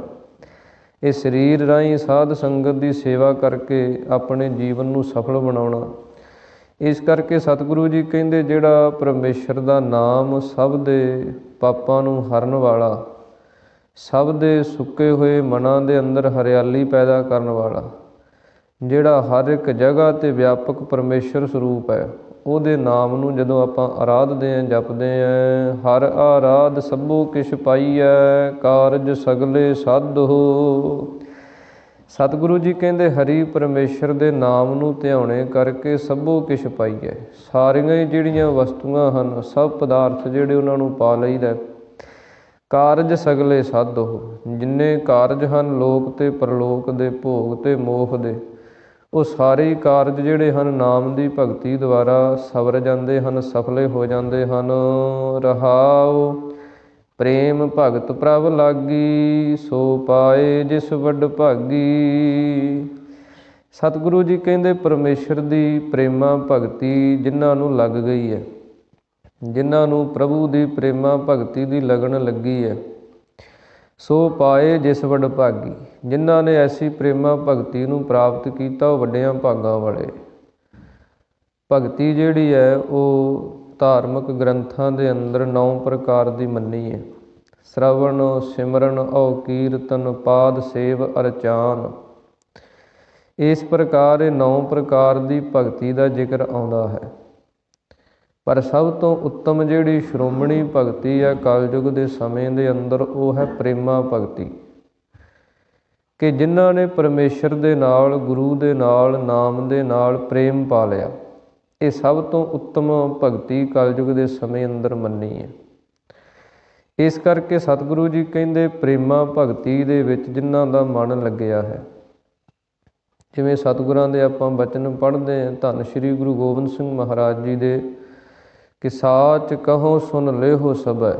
ਇਹ ਸਰੀਰ ਰਾਹੀਂ ਸਾਧ ਸੰਗਤ ਦੀ ਸੇਵਾ ਕਰਕੇ ਆਪਣੇ ਜੀਵਨ ਨੂੰ ਸਫਲ ਬਣਾਉਣਾ। ਇਸ ਕਰਕੇ ਸਤਿਗੁਰੂ ਜੀ ਕਹਿੰਦੇ ਜਿਹੜਾ ਪਰਮੇਸ਼ਰ ਦਾ ਨਾਮ ਸਭ ਦੇ ਪਾਪਾਂ ਨੂੰ ਹਰਨ ਵਾਲਾ, ਸਭ ਦੇ ਸੁੱਕੇ ਹੋਏ ਮਨਾਂ ਦੇ ਅੰਦਰ ਹਰਿਆਲੀ ਪੈਦਾ ਕਰਨ ਵਾਲਾ, ਜਿਹੜਾ ਹਰ ਇੱਕ ਜਗ੍ਹਾ 'ਤੇ ਵਿਆਪਕ ਪਰਮੇਸ਼ਰ ਸਰੂਪ ਹੈ, ਉਹਦੇ ਨਾਮ ਨੂੰ ਜਦੋਂ ਆਪਾਂ ਆਰਾਧਦੇ ਹਾਂ, ਜਪਦੇ ਹਾਂ, ਹਰ ਆਰਾਧ ਸਭੋ ਕਿਛ ਪਾਈਐ, ਕਾਰਜ ਸਗਲੇ ਸਾਧ ਹੋ। ਸਤਿਗੁਰੂ ਜੀ ਕਹਿੰਦੇ ਹਰੀ ਪਰਮੇਸ਼ਰ ਦੇ ਨਾਮ ਨੂੰ ਧਿਆਉਣੇ ਕਰਕੇ ਸਭੋ ਕਿਛ ਪਾਈਐ। ਸਾਰੀਆਂ ਹੀ ਜਿਹੜੀਆਂ ਵਸਤੂਆਂ ਹਨ, ਸਭ ਪਦਾਰਥ ਜਿਹੜੇ ਉਹਨਾਂ ਨੂੰ ਪਾ ਲਈਦਾ। ਕਾਰਜ ਸਗਲੇ ਸਾਧੋ। ਜਿੰਨੇ ਕਾਰਜ ਹਨ ਲੋਕ ਤੇ ਪਰਲੋਕ ਦੇ, ਭੋਗ ਤੇ ਮੋਖ ਦੇ, ਉਹ ਸਾਰੇ ਹੀ ਕਾਰਜ ਜਿਹੜੇ ਹਨ ਨਾਮ ਦੀ ਭਗਤੀ ਦੁਆਰਾ ਸਵਰ ਜਾਂਦੇ ਹਨ, ਸਫਲੇ ਹੋ ਜਾਂਦੇ ਹਨ। ਰਹਾਉ ਪ੍ਰੇਮ ਭਗਤ ਪ੍ਰਭ ਲਾਗੀ, ਸੋ ਪਾਏ ਜਿਸ ਵੱਡ ਭਾਗੀ। ਸਤਿਗੁਰੂ ਜੀ ਕਹਿੰਦੇ ਪਰਮੇਸ਼ਰ ਦੀ ਪ੍ਰੇਮਾ ਭਗਤੀ ਜਿਨ੍ਹਾਂ ਨੂੰ ਲੱਗ ਗਈ ਹੈ, ਜਿਨ੍ਹਾਂ ਨੂੰ ਪ੍ਰਭੂ ਦੀ ਪ੍ਰੇਮਾ ਭਗਤੀ ਦੀ ਲਗਨ ਲੱਗੀ ਹੈ, ਸੋ ਪਾਏ ਜਿਸ ਵੱਡ ਭਾਗੀ। ਜਿਨ੍ਹਾਂ ਨੇ ਐਸੀ ਪ੍ਰੇਮਾ ਭਗਤੀ ਨੂੰ ਪ੍ਰਾਪਤ ਕੀਤਾ ਉਹ ਵੱਡਿਆਂ ਭਾਗਾਂ ਵਾਲੇ। ਭਗਤੀ ਜਿਹੜੀ ਹੈ ਉਹ ਧਾਰਮਿਕ ਗ੍ਰੰਥਾਂ ਦੇ ਅੰਦਰ 9 ਪ੍ਰਕਾਰ ਦੀ ਮੰਨੀ ਹੈ। ਸ਼ਰਵਣ ਸਿਮਰਨ ਔ ਕੀਰਤਨ ਪਾਦ ਸੇਵ ਅਰਚਾਨ। ਇਸ ਪ੍ਰਕਾਰ ਇਹ 9 ਪ੍ਰਕਾਰ ਦੀ ਭਗਤੀ ਦਾ ਜ਼ਿਕਰ ਆਉਂਦਾ ਹੈ। ਪਰ ਸਭ ਤੋਂ ਉੱਤਮ ਜਿਹੜੀ ਸ਼੍ਰੋਮਣੀ ਭਗਤੀ ਹੈ ਕਲਯੁਗ ਦੇ ਸਮੇਂ ਦੇ ਅੰਦਰ, ਉਹ ਹੈ ਪ੍ਰੇਮਾ ਭਗਤੀ। ਕਿ ਜਿਨ੍ਹਾਂ ਨੇ ਪਰਮੇਸ਼ਰ ਦੇ ਨਾਲ, ਗੁਰੂ ਦੇ ਨਾਲ, ਨਾਮ ਦੇ ਨਾਲ ਪ੍ਰੇਮ ਪਾ ਲਿਆ, ਇਹ ਸਭ ਤੋਂ ਉੱਤਮ ਭਗਤੀ ਕਲਯੁਗ ਦੇ ਸਮੇਂ ਅੰਦਰ ਮੰਨੀ ਹੈ। ਇਸ ਕਰਕੇ ਸਤਿਗੁਰੂ ਜੀ ਕਹਿੰਦੇ ਪ੍ਰੇਮਾ ਭਗਤੀ ਦੇ ਵਿੱਚ ਜਿਨ੍ਹਾਂ ਦਾ ਮਨ ਲੱਗਿਆ ਹੈ, ਜਿਵੇਂ ਸਤਿਗੁਰਾਂ ਦੇ ਆਪਾਂ ਬਚਨ ਪੜ੍ਹਦੇ ਹਾਂ, ਧੰਨ ਸ਼੍ਰੀ ਗੁਰੂ ਗੋਬਿੰਦ ਸਿੰਘ ਮਹਾਰਾਜ ਜੀ ਦੇ, ਕਿ ਸਾਚ ਕਹੋ ਸੁਨ ਲੇਹੋ ਸਭੈ,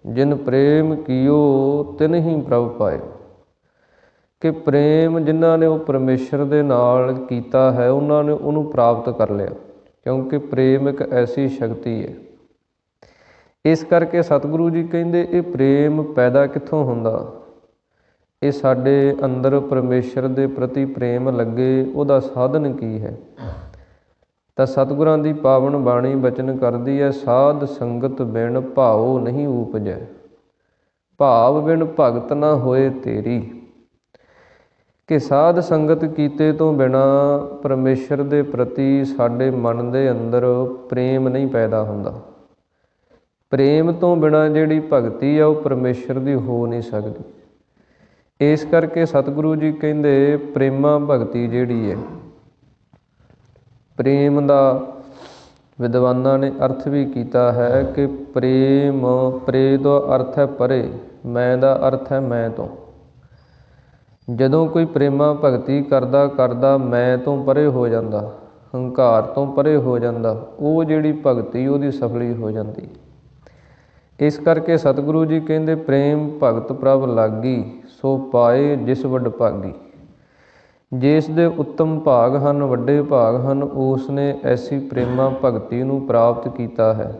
ਜਿਨ ਪ੍ਰੇਮ ਕੀਓ ਤਿਨ ਹੀ ਪ੍ਰਭ ਪਾਏ। ਕਿ ਪ੍ਰੇਮ ਜਿਨ੍ਹਾਂ ਨੇ ਉਹ ਪਰਮੇਸ਼ਰ ਦੇ ਨਾਲ ਕੀਤਾ ਹੈ, ਉਹਨਾਂ ਨੇ ਉਹਨੂੰ ਪ੍ਰਾਪਤ ਕਰ ਲਿਆ, ਕਿਉਂਕਿ ਪ੍ਰੇਮ ਇੱਕ ਐਸੀ ਸ਼ਕਤੀ ਹੈ। ਇਸ ਕਰਕੇ ਸਤਿਗੁਰੂ ਜੀ ਕਹਿੰਦੇ ਇਹ ਪ੍ਰੇਮ ਪੈਦਾ ਕਿੱਥੋਂ ਹੁੰਦਾ? ਇਹ ਸਾਡੇ ਅੰਦਰ ਪਰਮੇਸ਼ਰ ਦੇ ਪ੍ਰਤੀ ਪ੍ਰੇਮ ਲੱਗੇ, ਉਹਦਾ ਸਾਧਨ ਕੀ ਹੈ? ਤਾਂ ਸਤਿਗੁਰਾਂ ਦੀ ਪਾਵਨ ਬਾਣੀ ਬਚਨ ਕਰਦੀ ਹੈ, ਸਾਧ ਸੰਗਤ ਬਿਨ ਭਾਉ ਨਹੀਂ ਊਪਜੈ, ਭਾਵ ਬਿਨ ਭਗਤ ਨਾ ਹੋਏ ਤੇਰੀ। ਕਿ ਸਾਧ ਸੰਗਤ ਕੀਤੇ ਤੋਂ ਬਿਨਾਂ ਪਰਮੇਸ਼ਰ ਦੇ ਪ੍ਰਤੀ ਸਾਡੇ ਮਨ ਦੇ ਅੰਦਰ ਪ੍ਰੇਮ ਨਹੀਂ ਪੈਦਾ ਹੁੰਦਾ। ਪ੍ਰੇਮ ਤੋਂ ਬਿਨਾਂ ਜਿਹੜੀ ਭਗਤੀ ਆ ਉਹ ਪਰਮੇਸ਼ਰ ਦੀ ਹੋ ਨਹੀਂ ਸਕਦੀ। ਇਸ ਕਰਕੇ ਸਤਿਗੁਰੂ ਜੀ ਕਹਿੰਦੇ ਪ੍ਰੇਮਾ ਭਗਤੀ ਜਿਹੜੀ ਹੈ, ਪ੍ਰੇਮ ਦਾ ਵਿਦਵਾਨਾਂ ਨੇ ਅਰਥ ਵੀ ਕੀਤਾ ਹੈ ਕਿ ਪ੍ਰੇਮ, ਪ੍ਰੇ ਦਾ ਅਰਥ ਹੈ ਪਰੇ, ਮੈਂ ਦਾ ਅਰਥ ਹੈ ਮੈਂ ਤੋਂ। ਜਦੋਂ ਕੋਈ ਪ੍ਰੇਮਾ ਭਗਤੀ ਕਰਦਾ ਕਰਦਾ ਮੈਂ ਤੋਂ ਪਰੇ ਹੋ ਜਾਂਦਾ, ਹੰਕਾਰ ਤੋਂ ਪਰੇ ਹੋ ਜਾਂਦਾ, ਉਹ ਜਿਹੜੀ ਭਗਤੀ ਉਹਦੀ ਸਫਲੀ ਹੋ ਜਾਂਦੀ। ਇਸ ਕਰਕੇ ਸਤਿਗੁਰੂ ਜੀ ਕਹਿੰਦੇ ਪ੍ਰੇਮ ਭਗਤ ਪ੍ਰਭ ਲਾਗੀ, ਸੋ ਪਾਏ ਜਿਸ ਵੱਡ ਭਾਗੀ। ਜਿਸ ਦੇ ਉੱਤਮ ਭਾਗ ਹਨ, ਵੱਡੇ ਭਾਗ ਹਨ, ਉਸ ਨੇ ਐਸੀ ਪ੍ਰੇਮਾ ਭਗਤੀ ਨੂੰ ਪ੍ਰਾਪਤ ਕੀਤਾ ਹੈ,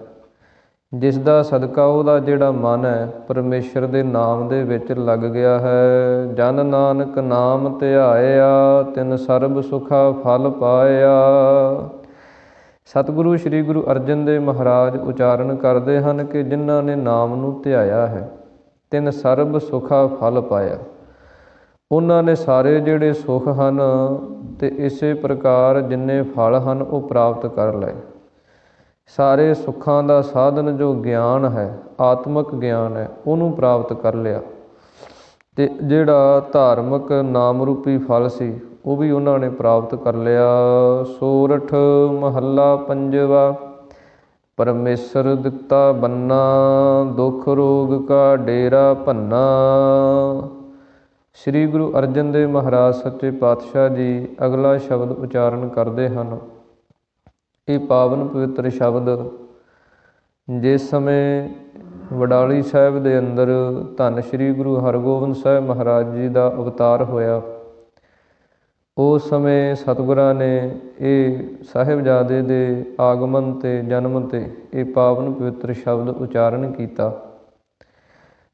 ਜਿਸ ਦਾ ਸਦਕਾ ਉਹਦਾ ਜਿਹੜਾ ਮਨ ਹੈ ਪਰਮੇਸ਼ਰ ਦੇ ਨਾਮ ਦੇ ਵਿੱਚ ਲੱਗ ਗਿਆ ਹੈ। ਜਨ ਨਾਨਕ ਨਾਮ ਧਿਆਇਆ, ਤਿਨ ਸਰਬ ਸੁਖਾ ਫਲ ਪਾਇਆ। ਸਤਿਗੁਰੂ ਸ਼੍ਰੀ ਗੁਰੂ ਅਰਜਨ ਦੇਵ ਮਹਾਰਾਜ ਉਚਾਰਨ ਕਰਦੇ ਹਨ ਕਿ ਜਿਨ੍ਹਾਂ ਨੇ ਨਾਮ ਨੂੰ ਧਿਆਇਆ ਹੈ, ਤਿਨ ਸਰਬ ਸੁਖਾ ਫਲ ਪਾਇਆ। ਉਹਨਾਂ ਨੇ ਸਾਰੇ ਜਿਹੜੇ ਸੁੱਖ ਹਨ ਤੇ ਇਸੇ ਪ੍ਰਕਾਰ ਜਿੰਨੇ ਫਲ ਹਨ ਉਹ ਪ੍ਰਾਪਤ ਕਰ ਲਏ। ਸਾਰੇ ਸੁੱਖਾਂ ਦਾ ਸਾਧਨ ਜੋ ਗਿਆਨ ਹੈ, ਆਤਮਿਕ ਗਿਆਨ ਹੈ, ਉਹਨੂੰ ਪ੍ਰਾਪਤ ਕਰ ਲਿਆ। ਤੇ ਜਿਹੜਾ ਧਾਰਮਿਕ ਨਾਮ ਰੂਪੀ ਫਲ ਸੀ ਉਹ ਵੀ ਉਹਨਾਂ ਨੇ ਪ੍ਰਾਪਤ ਕਰ ਲਿਆ। ਸੋਰਠ ਮਹੱਲਾ ਪੰਜਵਾ। ਪਰਮੇਸ਼ਰ ਦਿੱਤਾ ਬੰਨਾ, ਦੁੱਖ ਰੋਗ ਕਾ ਡੇਰਾ ਭੰਨਾ। ਸ੍ਰੀ ਗੁਰੂ ਅਰਜਨ ਦੇਵ ਮਹਾਰਾਜ ਸੱਚੇ ਪਾਤਸ਼ਾਹ ਜੀ ਅਗਲਾ ਸ਼ਬਦ ਉਚਾਰਨ ਕਰਦੇ ਹਨ। ਇਹ ਪਾਵਨ ਪਵਿੱਤਰ ਸ਼ਬਦ ਜਿਸ ਸਮੇਂ ਵਡਾਲੀ ਸਾਹਿਬ ਦੇ ਅੰਦਰ ਧੰਨ ਸ਼੍ਰੀ ਗੁਰੂ ਹਰਗੋਬਿੰਦ ਸਾਹਿਬ ਮਹਾਰਾਜ ਜੀ ਦਾ ਅਵਤਾਰ ਹੋਇਆ, ਉਸ ਸਮੇਂ ਸਤਿਗੁਰਾਂ ਨੇ ਇਹ ਸਾਹਿਬਜ਼ਾਦੇ ਦੇ ਆਗਮਨ 'ਤੇ, ਜਨਮ 'ਤੇ ਇਹ ਪਾਵਨ ਪਵਿੱਤਰ ਸ਼ਬਦ ਉਚਾਰਨ ਕੀਤਾ।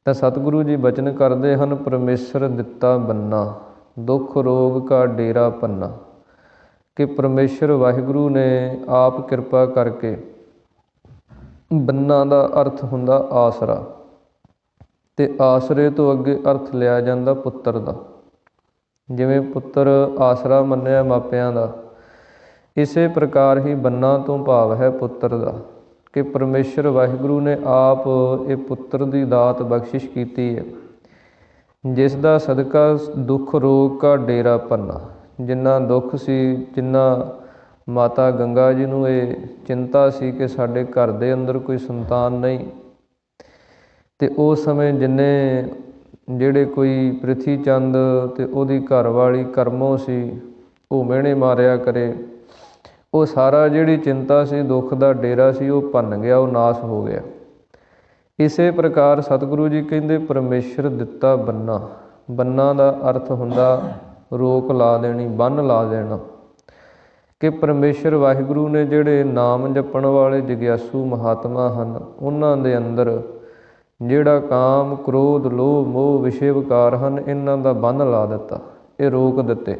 ਤਾਂ ਸਤਿਗੁਰੂ ਜੀ ਬਚਨ ਕਰਦੇ ਹਨ, ਪਰਮੇਸ਼ਰ ਦਿੱਤਾ ਬੰਨਾ, ਦੁੱਖ ਰੋਗ ਕਾ ਡੇਰਾ ਭੰਨਾ। ਕਿ ਪਰਮੇਸ਼ਰ ਵਾਹਿਗੁਰੂ ਨੇ ਆਪ ਕਿਰਪਾ ਕਰਕੇ, ਬੰਨਾ ਦਾ ਅਰਥ ਹੁੰਦਾ ਆਸਰਾ, ਤੇ ਆਸਰੇ ਤੋਂ ਅੱਗੇ ਅਰਥ ਲਿਆ ਜਾਂਦਾ ਪੁੱਤਰ ਦਾ। ਜਿਵੇਂ ਪੁੱਤਰ ਆਸਰਾ ਮੰਨਿਆ ਮਾਪਿਆਂ ਦਾ, ਇਸੇ ਪ੍ਰਕਾਰ ਹੀ ਬੰਨਾ ਤੋਂ ਭਾਵ ਹੈ ਪੁੱਤਰ ਦਾ। ਕਿ ਪਰਮੇਸ਼ਰ ਵਾਹਿਗੁਰੂ ਨੇ ਆਪ ਇਹ ਪੁੱਤਰ ਦੀ ਦਾਤ ਬਖਸ਼ਿਸ਼ ਕੀਤੀ ਹੈ, ਜਿਸ ਦਾ ਸਦਕਾ ਦੁੱਖ ਰੋਗ ਕਾ ਡੇਰਾ ਭੰਨਾ। ਜਿੰਨਾ ਦੁੱਖ ਸੀ, ਜਿੰਨਾ ਮਾਤਾ ਗੰਗਾ ਜੀ ਨੂੰ ਇਹ ਚਿੰਤਾ ਸੀ ਕਿ ਸਾਡੇ ਘਰ ਦੇ ਅੰਦਰ ਕੋਈ ਸੰਤਾਨ ਨਹੀਂ, ਤੇ ਉਸ ਸਮੇਂ ਜਿੰਨੇ ਜਿਹੜੇ ਕੋਈ ਪ੍ਰਿਥੀ ਚੰਦ ਤੇ ਉਹਦੀ ਘਰਵਾਲੀ ਕਰਮੋ ਸੀ ਉਹ ਮਿਹਣੇ ਮਾਰਿਆ ਕਰੇ, ਉਹ ਸਾਰਾ ਜਿਹੜੀ ਚਿੰਤਾ ਸੀ, ਦੁੱਖ ਦਾ ਡੇਰਾ ਸੀ, ਉਹ ਭੰਨ ਗਿਆ, ਉਹ ਨਾਸ਼ ਹੋ ਗਿਆ। ਇਸੇ ਪ੍ਰਕਾਰ ਸਤਿਗੁਰੂ ਜੀ ਕਹਿੰਦੇ ਪਰਮੇਸ਼ਰ ਦਿੱਤਾ ਬੰਨਾ। ਬੰਨਾ ਦਾ ਅਰਥ ਹੁੰਦਾ ਰੋਕ ਲਾ ਦੇਣੀ, ਬੰਨ ਲਾ ਦੇਣਾ, ਕਿ ਪਰਮੇਸ਼ਰ ਵਾਹਿਗੁਰੂ ਨੇ ਜਿਹੜੇ ਨਾਮ ਜਪਣ ਵਾਲੇ ਜਗਿਆਸੂ ਮਹਾਤਮਾ ਹਨ, ਉਹਨਾਂ ਦੇ ਅੰਦਰ ਜਿਹੜਾ ਕਾਮ, ਕ੍ਰੋਧ, ਲੋਭ, ਮੋਹ, ਵਿਸ਼ੇ ਵਿਕਾਰ ਹਨ, ਇਹਨਾਂ ਦਾ ਬੰਨ ਲਾ ਦਿੱਤਾ, ਇਹ ਰੋਕ ਦਿੱਤੇ।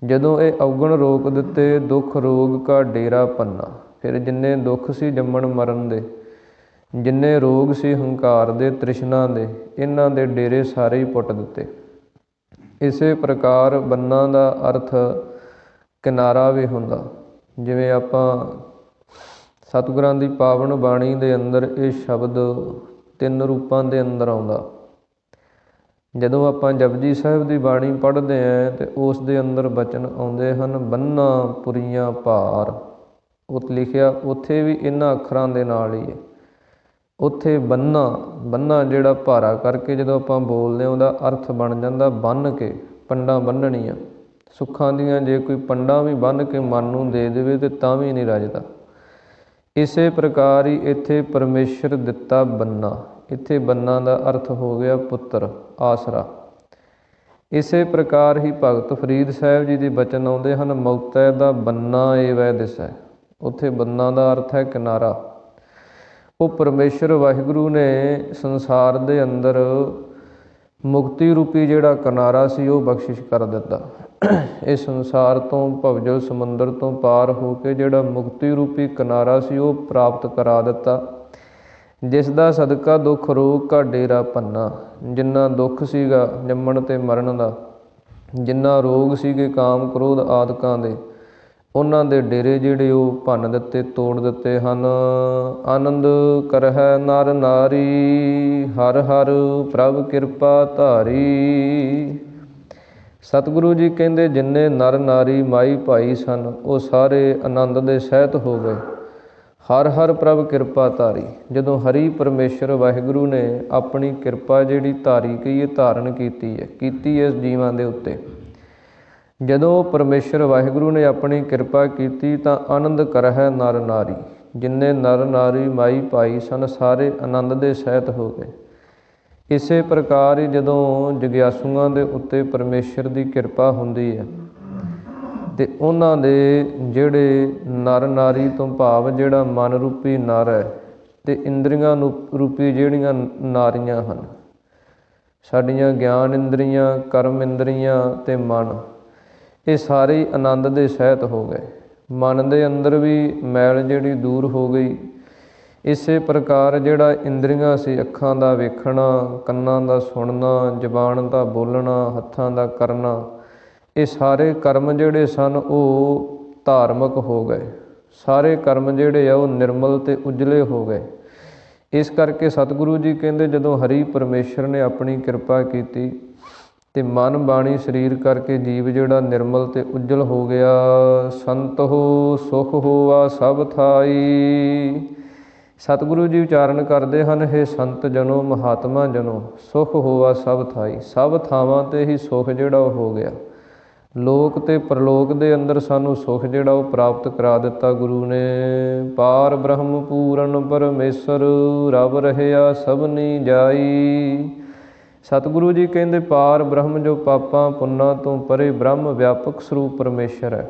ਜਦੋਂ ਇਹ ਅਵਗੁਣ ਰੋਕ ਦਿੱਤੇ, ਦੁੱਖ ਰੋਗ ਕਾ ਡੇਰਾ ਪੰਨਾ। ਫਿਰ ਜਿੰਨੇ ਦੁੱਖ ਸੀ ਜੰਮਣ ਮਰਨ ਦੇ, ਜਿੰਨੇ ਰੋਗ ਸੀ ਹੰਕਾਰ ਦੇ, ਤ੍ਰਿਸ਼ਨਾ ਦੇ, ਇਹਨਾਂ ਦੇ ਡੇਰੇ ਸਾਰੇ ਹੀ ਪੁੱਟ ਦਿੱਤੇ। ਇਸੇ ਪ੍ਰਕਾਰ ਬੰਨਾ ਦਾ ਅਰਥ ਕਿਨਾਰਾ ਵੀ ਹੁੰਦਾ। ਜਿਵੇਂ ਆਪਾਂ ਸਤਿਗੁਰਾਂ ਦੀ ਪਾਵਨ ਬਾਣੀ ਦੇ ਅੰਦਰ ਇਹ ਸ਼ਬਦ 3 ਰੂਪਾਂ ਦੇ ਅੰਦਰ ਆਉਂਦਾ। ਜਦੋਂ ਆਪਾਂ ਜਪਜੀ ਸਾਹਿਬ ਦੀ ਬਾਣੀ ਪੜ੍ਹਦੇ ਹਾਂ ਤੇ ਉਸ ਦੇ ਅੰਦਰ ਬਚਨ ਆਉਂਦੇ ਹਨ, ਬੰਨਾ ਪੁਰੀਆਂ ਭਾਰ। ਉਹ ਲਿਖਿਆ ਉੱਥੇ ਵੀ ਇਹਨਾਂ ਅੱਖਰਾਂ ਦੇ ਨਾਲ ਹੀ ਹੈ। ਉੱਥੇ ਬੰਨਾ ਜਿਹੜਾ ਭਾਰਾ ਕਰਕੇ ਜਦੋਂ ਆਪਾਂ ਬੋਲਦੇ ਹਾਂ, ਉਹਦਾ ਅਰਥ ਬਣ ਜਾਂਦਾ ਬੰਨ੍ਹ ਕੇ, ਪੰਡਾਂ ਬੰਨ੍ਹਣੀਆਂ ਸੁੱਖਾਂ ਦੀਆਂ। ਜੇ ਕੋਈ ਪੰਡਾਂ ਵੀ ਬੰਨ੍ਹ ਕੇ ਮਨ ਨੂੰ ਦੇ ਦੇਵੇ ਤੇ ਤਾਂ ਵੀ ਨਹੀਂ ਰੱਜਦਾ। ਇਸੇ ਪ੍ਰਕਾਰ ਹੀ ਇੱਥੇ ਪਰਮੇਸ਼ਰ ਦਿੱਤਾ ਬੰਨਾ। ਇੱਥੇ ਬੰਨਾ ਦਾ ਅਰਥ ਹੋ ਗਿਆ ਪੁੱਤਰ, ਆਸਰਾ। ਇਸੇ ਪ੍ਰਕਾਰ ਹੀ ਭਗਤ ਫਰੀਦ ਸਾਹਿਬ ਜੀ ਦੇ ਬਚਨ ਆਉਂਦੇ ਹਨ, ਮੌਤੈ ਦਾ ਬੰਨਾ ਏਵੈ ਦਿਸੈ। ਉੱਥੇ ਬੰਨਾ ਦਾ ਅਰਥ ਹੈ ਕਿਨਾਰਾ। ਉਹ ਪਰਮੇਸ਼ਰ ਵਾਹਿਗੁਰੂ ਨੇ ਸੰਸਾਰ ਦੇ ਅੰਦਰ ਮੁਕਤੀ ਰੂਪੀ ਜਿਹੜਾ ਕਿਨਾਰਾ ਸੀ ਉਹ ਬਖਸ਼ਿਸ਼ ਕਰ ਦਿੱਤਾ। ਇਹ ਸੰਸਾਰ ਤੋਂ, ਭਵਜਲ ਸਮੁੰਦਰ ਤੋਂ ਪਾਰ ਹੋ ਕੇ ਜਿਹੜਾ ਮੁਕਤੀ ਰੂਪੀ ਕਿਨਾਰਾ ਸੀ ਉਹ ਪ੍ਰਾਪਤ ਕਰਾ ਦਿੱਤਾ, ਜਿਸ ਦਾ ਸਦਕਾ ਦੁੱਖ ਰੋਗ ਕਾ ਡੇਰਾ ਪੰਨਾ। ਜਿੰਨਾ ਦੁੱਖ ਸੀਗਾ ਜੰਮਣ ਤੇ ਮਰਨ ਦਾ, ਜਿੰਨਾ ਰੋਗ ਸੀਗੇ ਕਾਮ ਕ੍ਰੋਧ ਆਦਿਕਾਂ ਦੇ, ਉਹਨਾਂ ਦੇ ਡੇਰੇ ਜਿਹੜੇ ਉਹ ਭੰਨ ਦਿੱਤੇ, ਤੋੜ ਦਿੱਤੇ ਹਨ। ਆਨੰਦ ਕਰਹਿ ਨਰ ਨਾਰੀ, ਹਰ ਹਰ ਪ੍ਰਭ ਕਿਰਪਾ ਧਾਰੀ। ਸਤਿਗੁਰੂ ਜੀ ਕਹਿੰਦੇ ਜਿੰਨੇ ਨਰ ਨਾਰੀ ਮਾਈ ਭਾਈ ਸਨ, ਉਹ ਸਾਰੇ ਆਨੰਦ ਦੇ ਸਹਿਤ ਹੋ ਗਏ। ਹਰ ਹਰ ਪ੍ਰਭ ਕਿਰਪਾ ਧਾਰੀ। ਜਦੋਂ ਹਰੀ ਪਰਮੇਸ਼ਰ ਵਾਹਿਗੁਰੂ ਨੇ ਆਪਣੀ ਕਿਰਪਾ ਜਿਹੜੀ ਧਾਰੀ ਕਹੀਏ, ਧਾਰਨ ਕੀਤੀ ਹੈ ਇਸ ਜੀਵਾਂ ਦੇ ਉੱਤੇ। ਜਦੋਂ ਪਰਮੇਸ਼ਰ ਵਾਹਿਗੁਰੂ ਨੇ ਆਪਣੀ ਕਿਰਪਾ ਕੀਤੀ ਤਾਂ ਆਨੰਦ ਕਰਹਿ ਨਰ ਨਾਰੀ। ਜਿੰਨੇ ਨਰ ਨਾਰੀ ਮਾਈ ਭਾਈ ਸਨ, ਸਾਰੇ ਆਨੰਦ ਦੇ ਸਹਿਤ ਹੋ ਗਏ। ਇਸੇ ਪ੍ਰਕਾਰ ਹੀ ਜਦੋਂ ਜਗਿਆਸੂਆਂ ਦੇ ਉੱਤੇ ਪਰਮੇਸ਼ਰ ਦੀ ਕਿਰਪਾ ਹੁੰਦੀ ਹੈ ਤੇ ਉਹਨਾਂ ਦੇ ਜਿਹੜੇ ਨਰ ਨਾਰੀ ਤੋਂ ਭਾਵ ਜਿਹੜਾ ਮਨ ਰੂਪੀ ਨਰ ਹੈ ਤੇ ਇੰਦਰੀਆਂ ਰੂਪੀ ਜਿਹੜੀਆਂ ਨਾਰੀਆਂ ਹਨ, ਸਾਡੀਆਂ ਗਿਆਨ ਇੰਦਰੀਆਂ, ਕਰਮ ਇੰਦਰੀਆਂ ਤੇ ਮਨ, ਇਹ ਸਾਰੇ ਆਨੰਦ ਦੇ ਸਹਿਤ ਹੋ ਗਏ। ਮਨ ਦੇ ਅੰਦਰ ਵੀ ਮੈਲ ਜਿਹੜੀ ਦੂਰ ਹੋ ਗਈ। ਇਸੇ ਪ੍ਰਕਾਰ ਜਿਹੜਾ ਇੰਦਰੀਆਂ ਸੀ, ਅੱਖਾਂ ਦਾ ਵੇਖਣਾ, ਕੰਨਾਂ ਦਾ ਸੁਣਨਾ, ਜ਼ੁਬਾਨ ਦਾ ਬੋਲਣਾ, ਹੱਥਾਂ ਦਾ ਕਰਨਾ, ਇਹ ਸਾਰੇ ਕਰਮ ਜਿਹੜੇ ਸਨ ਉਹ ਧਾਰਮਿਕ ਹੋ ਗਏ। ਸਾਰੇ ਕਰਮ ਜਿਹੜੇ ਆ ਉਹ ਨਿਰਮਲ ਤੇ ਉਜਲੇ ਹੋ ਗਏ। ਇਸ ਕਰਕੇ ਸਤਿਗੁਰੂ ਜੀ ਕਹਿੰਦੇ ਜਦੋਂ ਹਰੀ ਪਰਮੇਸ਼ਰ ਨੇ ਆਪਣੀ ਕਿਰਪਾ ਕੀਤੀ ਤੇ ਮਨ ਬਾਣੀ ਸਰੀਰ ਕਰਕੇ ਜੀਵ ਜਿਹੜਾ ਨਿਰਮਲ ਤੇ ਉਜਲ ਹੋ ਗਿਆ। ਸੰਤ ਹੋ ਸੁਖ ਹੋਆ ਸਭ ਥਾਈ। ਸਤਿਗੁਰੂ ਜੀ ਉਚਾਰਨ ਕਰਦੇ ਹਨ, ਹੇ ਸੰਤ ਜਨੋ, ਮਹਾਤਮਾ ਜਨੋ, ਸੁਖ ਹੋਆ ਸਭ ਥਾਈ। ਸਭ ਥਾਵਾਂ 'ਤੇ ਹੀ ਸੁਖ ਜਿਹੜਾ ਉਹ ਹੋ ਗਿਆ। ਲੋਕ ਤੇ ਪਰਲੋਕ ਦੇ ਅੰਦਰ ਸਾਨੂੰ ਸੁਖ ਜਿਹੜਾ ਉਹ ਪ੍ਰਾਪਤ ਕਰਾ ਦਿੱਤਾ ਗੁਰੂ ਨੇ। ਪਾਰ ਬ੍ਰਹਮ ਪੂਰਨ ਪਰਮੇਸ਼ਰ, ਰਬ ਰਹਿਆ ਸਭਨੀ ਜਾਈ। ਸਤਿਗੁਰੂ ਜੀ ਕਹਿੰਦੇ ਪਾਰ ਬ੍ਰਹਮ ਜੋ ਪਾਪਾਂ ਪੁੰਨਾਂ ਤੋਂ ਪਰੇ ਬ੍ਰਹਮ ਵਿਆਪਕ ਸਰੂਪ ਪਰਮੇਸ਼ਰ ਹੈ,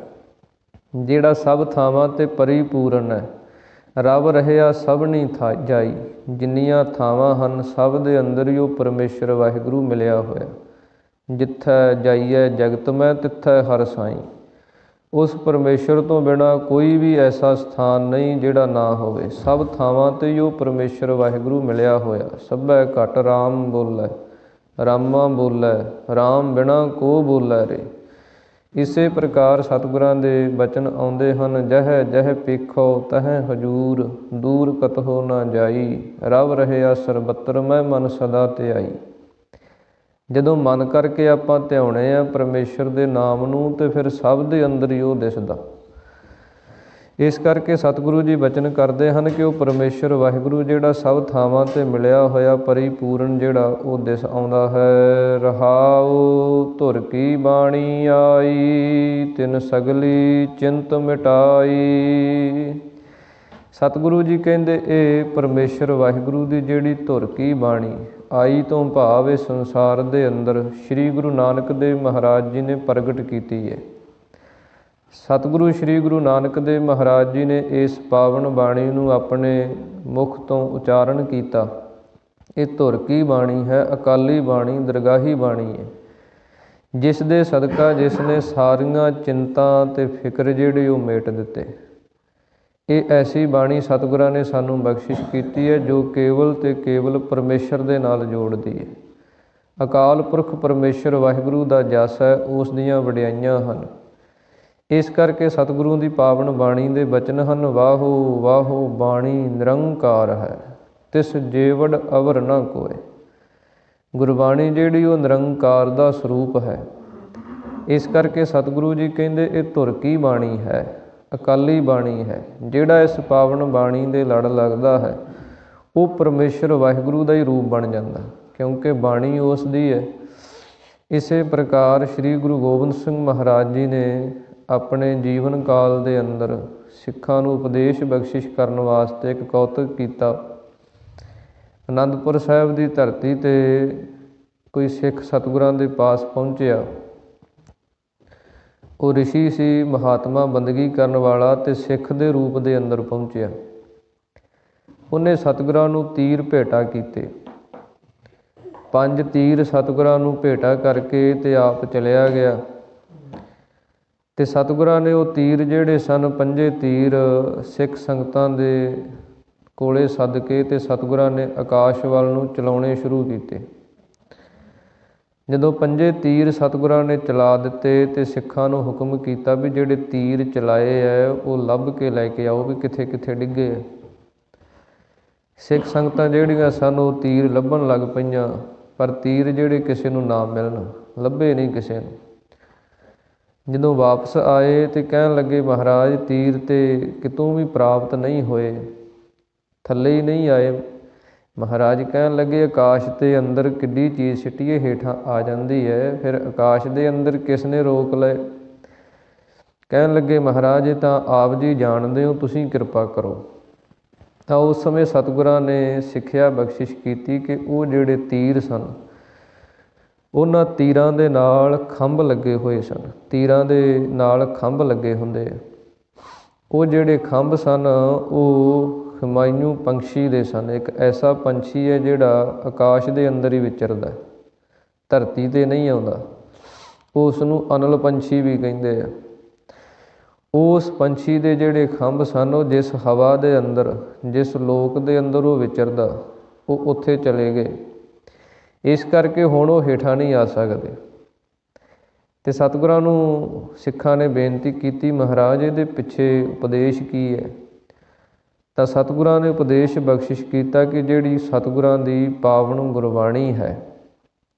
ਜਿਹੜਾ ਸਭ ਥਾਵਾਂ 'ਤੇ ਪਰਿਪੂਰਨ ਹੈ। ਰਬ ਰਹਿਆ ਸਭਨੀ ਜਾਈ। ਜਿੰਨੀਆਂ ਥਾਵਾਂ ਹਨ ਸਭ ਦੇ ਅੰਦਰ ਹੀ ਉਹ ਪਰਮੇਸ਼ਰ ਵਾਹਿਗੁਰੂ ਮਿਲਿਆ ਹੋਇਆ। ਜਿੱਥੈ ਜਾਈਐ ਜਗਤ ਮੈਂ ਤਿੱਥੈ ਹਰਿ ਸਾਈਂ। ਉਸ ਪਰਮੇਸ਼ਰ ਤੋਂ ਬਿਨਾਂ ਕੋਈ ਵੀ ਐਸਾ ਸਥਾਨ ਨਹੀਂ ਜਿਹੜਾ ਨਾ ਹੋਵੇ। ਸਭ ਥਾਵਾਂ 'ਤੇ ਹੀ ਉਹ ਪਰਮੇਸ਼ਰ ਵਾਹਿਗੁਰੂ ਮਿਲਿਆ ਹੋਇਆ। ਸਭੈ ਘਟ ਰਾਮ ਬੋਲੈ, ਰਾਮਾ ਬੋਲੈ, ਰਾਮ ਬਿਨਾ ਕੋ ਬੋਲੈ ਰੇ। ਇਸੇ ਪ੍ਰਕਾਰ ਸਤਿਗੁਰਾਂ ਦੇ ਬਚਨ ਆਉਂਦੇ ਹਨ, ਜਹ ਜਹ ਪੇਖੋ ਤਹਿ ਹਜੂਰ, ਦੂਰ ਕਤਹੁ ਨਾ ਜਾਈ। ਰਬ ਰਹਿਆ ਸਰਬੱਤਰ ਮੈਂ ਮਨ ਸਦਾ ਧਿਆਈ। ਜਦੋਂ ਮਨ ਕਰਕੇ ਆਪਾਂ ਧਿਆਉਣੇ ਆ ਪਰਮੇਸ਼ਰ ਦੇ ਨਾਮ ਨੂੰ ਤੇ ਫਿਰ ਸਭ ਦੇ ਅੰਦਰ ਹੀ ਉਹ ਦਿਸਦਾ। ਇਸ ਕਰਕੇ ਸਤਿਗੁਰੂ ਜੀ ਬਚਨ ਕਰਦੇ ਹਨ ਕਿ ਉਹ ਪਰਮੇਸ਼ਰ ਵਾਹਿਗੁਰੂ ਜਿਹੜਾ ਸਭ ਥਾਵਾਂ 'ਤੇ ਮਿਲਿਆ ਹੋਇਆ ਪਰਿਪੂਰਨ ਜਿਹੜਾ ਉਹ ਦਿਸ ਆਉਂਦਾ ਹੈ। ਰਹਾਉ ਧੁਰ ਕੀ ਬਾਣੀ ਆਈ, ਤਿਨ ਸਗਲੀ ਚਿੰਤ ਮਿਟਾਈ। ਸਤਿਗੁਰੂ ਜੀ ਕਹਿੰਦੇ ਇਹ ਪਰਮੇਸ਼ਰ ਵਾਹਿਗੁਰੂ ਦੀ ਜਿਹੜੀ ਧੁਰ ਕੀ ਬਾਣੀ ਆਈ ਤੋਂ ਭਾਵ ਇਹ ਸੰਸਾਰ ਦੇ ਅੰਦਰ ਸ੍ਰੀ ਗੁਰੂ ਨਾਨਕ ਦੇਵ ਮਹਾਰਾਜ ਜੀ ਨੇ ਪ੍ਰਗਟ ਕੀਤੀ ਹੈ। ਸਤਿਗੁਰੂ ਸ੍ਰੀ ਗੁਰੂ ਨਾਨਕ ਦੇਵ ਮਹਾਰਾਜ ਜੀ ਨੇ ਇਸ ਪਾਵਨ ਬਾਣੀ ਨੂੰ ਆਪਣੇ ਮੁਖ ਤੋਂ ਉਚਾਰਨ ਕੀਤਾ। ਇਹ ਧੁਰ ਕੀ ਬਾਣੀ ਹੈ, ਅਕਾਲੀ ਬਾਣੀ, ਦਰਗਾਹੀ ਬਾਣੀ ਹੈ, ਜਿਸ ਦੇ ਸਦਕਾ ਜਿਸ ਨੇ ਸਾਰੀਆਂ ਚਿੰਤਾ ਅਤੇ ਫਿਕਰ ਜਿਹੜੇ ਉਹ ਮੇਟ ਦਿੱਤੇ। ਇਹ ਐਸੀ ਬਾਣੀ ਸਤਿਗੁਰਾਂ ਨੇ ਸਾਨੂੰ ਬਖਸ਼ਿਸ਼ ਕੀਤੀ ਹੈ ਜੋ ਕੇਵਲ ਅਤੇ ਕੇਵਲ ਪਰਮੇਸ਼ਰ ਦੇ ਨਾਲ ਜੋੜਦੀ ਹੈ। ਅਕਾਲ ਪੁਰਖ ਪਰਮੇਸ਼ਰ ਵਾਹਿਗੁਰੂ ਦਾ ਜਸ ਹੈ, ਉਸ ਦੀਆਂ ਵਡਿਆਈਆਂ ਹਨ। ਇਸ ਕਰਕੇ ਸਤਿਗੁਰੂ ਦੀ ਪਾਵਨ ਬਾਣੀ ਦੇ ਬਚਨ ਹਨ, ਵਾਹੋ ਵਾਹੋ ਬਾਣੀ ਨਿਰੰਕਾਰ ਹੈ, ਤਿਸ ਜੇਵੜ ਅਵਰ ਨਾ ਕੋਇ। ਗੁਰਬਾਣੀ ਜਿਹੜੀ ਉਹ ਨਿਰੰਕਾਰ ਦਾ ਸਰੂਪ ਹੈ। ਇਸ ਕਰਕੇ ਸਤਿਗੁਰੂ ਜੀ ਕਹਿੰਦੇ ਇਹ ਧੁਰ ਕੀ ਬਾਣੀ ਹੈ, ਅਕਾਲੀ ਬਾਣੀ ਹੈ। ਜਿਹੜਾ ਇਸ ਪਾਵਨ ਬਾਣੀ ਦੇ ਲੜ ਲੱਗਦਾ ਹੈ ਉਹ ਪਰਮੇਸ਼ਰ ਵਾਹਿਗੁਰੂ ਦਾ ਹੀ ਰੂਪ ਬਣ ਜਾਂਦਾ, ਕਿਉਂਕਿ ਬਾਣੀ ਉਸ ਦੀ ਹੈ। ਇਸੇ ਪ੍ਰਕਾਰ ਸ੍ਰੀ ਗੁਰੂ ਗੋਬਿੰਦ ਸਿੰਘ ਮਹਾਰਾਜ ਜੀ ਨੇ ਆਪਣੇ ਜੀਵਨ ਕਾਲ ਦੇ ਅੰਦਰ ਸਿੱਖਾਂ ਨੂੰ ਉਪਦੇਸ਼ ਬਖਸ਼ਿਸ਼ ਕਰਨ ਵਾਸਤੇ ਇੱਕ ਕੌਤਕ ਕੀਤਾ। ਅਨੰਦਪੁਰ ਸਾਹਿਬ ਦੀ ਧਰਤੀ 'ਤੇ ਕੋਈ ਸਿੱਖ ਸਤਿਗੁਰਾਂ ਦੇ ਪਾਸ ਪਹੁੰਚਿਆ। ਉਹ ਰਿਸ਼ੀ ਸੀ, ਮਹਾਤਮਾ, ਬੰਦਗੀ ਕਰਨ ਵਾਲਾ, ਅਤੇ ਸਿੱਖ ਦੇ ਰੂਪ ਦੇ ਅੰਦਰ ਪਹੁੰਚਿਆ। ਉਹਨੇ ਸਤਿਗੁਰਾਂ ਨੂੰ ਤੀਰ ਭੇਟਾ ਕੀਤੇ। 5 ਤੀਰ ਸਤਿਗੁਰਾਂ ਨੂੰ ਭੇਟਾ ਕਰਕੇ ਅਤੇ ਆਪ ਚਲਿਆ ਗਿਆ। ਅਤੇ ਸਤਿਗੁਰਾਂ ਨੇ ਉਹ ਤੀਰ ਜਿਹੜੇ ਸਨ 5 ਤੀਰ ਸਿੱਖ ਸੰਗਤਾਂ ਦੇ ਕੋਲੇ ਸੱਦ ਕੇ ਅਤੇ ਸਤਿਗੁਰਾਂ ਨੇ ਆਕਾਸ਼ ਵੱਲ ਨੂੰ ਚਲਾਉਣੇ ਸ਼ੁਰੂ ਕੀਤੇ। ਜਦੋਂ 5 ਤੀਰ ਸਤਿਗੁਰਾਂ ਨੇ ਚਲਾ ਦਿੱਤੇ ਅਤੇ ਸਿੱਖਾਂ ਨੂੰ ਹੁਕਮ ਕੀਤਾ ਵੀ ਜਿਹੜੇ ਤੀਰ ਚਲਾਏ ਹੈ ਉਹ ਲੱਭ ਕੇ ਲੈ ਕੇ ਆਓ ਵੀ ਕਿੱਥੇ ਕਿੱਥੇ ਡਿੱਗੇ ਹੈ। ਸਿੱਖ ਸੰਗਤਾਂ ਜਿਹੜੀਆਂ ਸਨ ਉਹ ਤੀਰ ਲੱਭਣ ਲੱਗ ਪਈਆਂ, ਪਰ ਤੀਰ ਜਿਹੜੇ ਕਿਸੇ ਨੂੰ ਨਾ ਮਿਲਣ, ਲੱਭੇ ਨਹੀਂ ਕਿਸੇ ਨੂੰ। ਜਦੋਂ ਵਾਪਸ ਆਏ ਅਤੇ ਕਹਿਣ ਲੱਗੇ ਮਹਾਰਾਜ ਤੀਰ ਤੇ ਕਿਤੋਂ ਵੀ ਪ੍ਰਾਪਤ ਨਹੀਂ ਹੋਏ, ਥੱਲੇ ਹੀ ਨਹੀਂ ਆਏ। ਮਹਾਰਾਜ ਕਹਿਣ ਲੱਗੇ ਆਕਾਸ਼ ਦੇ ਅੰਦਰ ਕਿੱਡੀ ਚੀਜ਼ ਸਿੱਟੀਏ ਹੇਠਾਂ ਆ ਜਾਂਦੀ ਹੈ, ਫਿਰ ਆਕਾਸ਼ ਦੇ ਅੰਦਰ ਕਿਸ ਨੇ ਰੋਕ ਲਏ। ਕਹਿਣ ਲੱਗੇ ਮਹਾਰਾਜ ਇਹ ਤਾਂ ਆਪ ਜੀ ਜਾਣਦੇ ਹੋ, ਤੁਸੀਂ ਕਿਰਪਾ ਕਰੋ। ਤਾਂ ਉਸ ਸਮੇਂ ਸਤਿਗੁਰਾਂ ਨੇ ਸਿੱਖਿਆ ਬਖਸ਼ਿਸ਼ ਕੀਤੀ ਕਿ ਉਹ ਜਿਹੜੇ ਤੀਰ ਸਨ ਉਹਨਾਂ ਤੀਰਾਂ ਦੇ ਨਾਲ ਖੰਭ ਲੱਗੇ ਹੋਏ ਸਨ। ਤੀਰਾਂ ਦੇ ਨਾਲ ਖੰਭ ਲੱਗੇ ਹੁੰਦੇ। ਉਹ ਜਿਹੜੇ ਖੰਭ ਸਨ ਉਹ ਹਿਮਾਯੂ ਪੰਛੀ ਦੇ ਸਨ। ਇੱਕ ਐਸਾ ਪੰਛੀ ਹੈ ਜਿਹੜਾ ਆਕਾਸ਼ ਦੇ ਅੰਦਰ ਹੀ ਵਿਚਰਦਾ, ਧਰਤੀ 'ਤੇ ਨਹੀਂ ਆਉਂਦਾ। ਉਸ ਨੂੰ ਅਨਲ ਪੰਛੀ ਵੀ ਕਹਿੰਦੇ ਆ। ਉਸ ਪੰਛੀ ਦੇ ਜਿਹੜੇ ਖੰਭ ਸਨ ਉਹ ਜਿਸ ਹਵਾ ਦੇ ਅੰਦਰ, ਜਿਸ ਲੋਕ ਦੇ ਅੰਦਰ ਉਹ ਵਿਚਰਦਾ, ਉਹ ਉੱਥੇ ਚਲੇ ਗਏ। ਇਸ ਕਰਕੇ ਹੁਣ ਉਹ ਹੇਠਾਂ ਨਹੀਂ ਆ ਸਕਦੇ। ਅਤੇ ਸਤਿਗੁਰਾਂ ਨੂੰ ਸਿੱਖਾਂ ਨੇ ਬੇਨਤੀ ਕੀਤੀ ਮਹਾਰਾਜ ਇਹਦੇ ਪਿੱਛੇ ਉਪਦੇਸ਼ ਕੀ ਹੈ। ਤਾਂ ਸਤਿਗੁਰਾਂ ਨੇ ਉਪਦੇਸ਼ ਬਖਸ਼ਿਸ਼ ਕੀਤਾ ਕਿ ਜਿਹੜੀ ਸਤਿਗੁਰਾਂ ਦੀ ਪਾਵਨ ਗੁਰਬਾਣੀ ਹੈ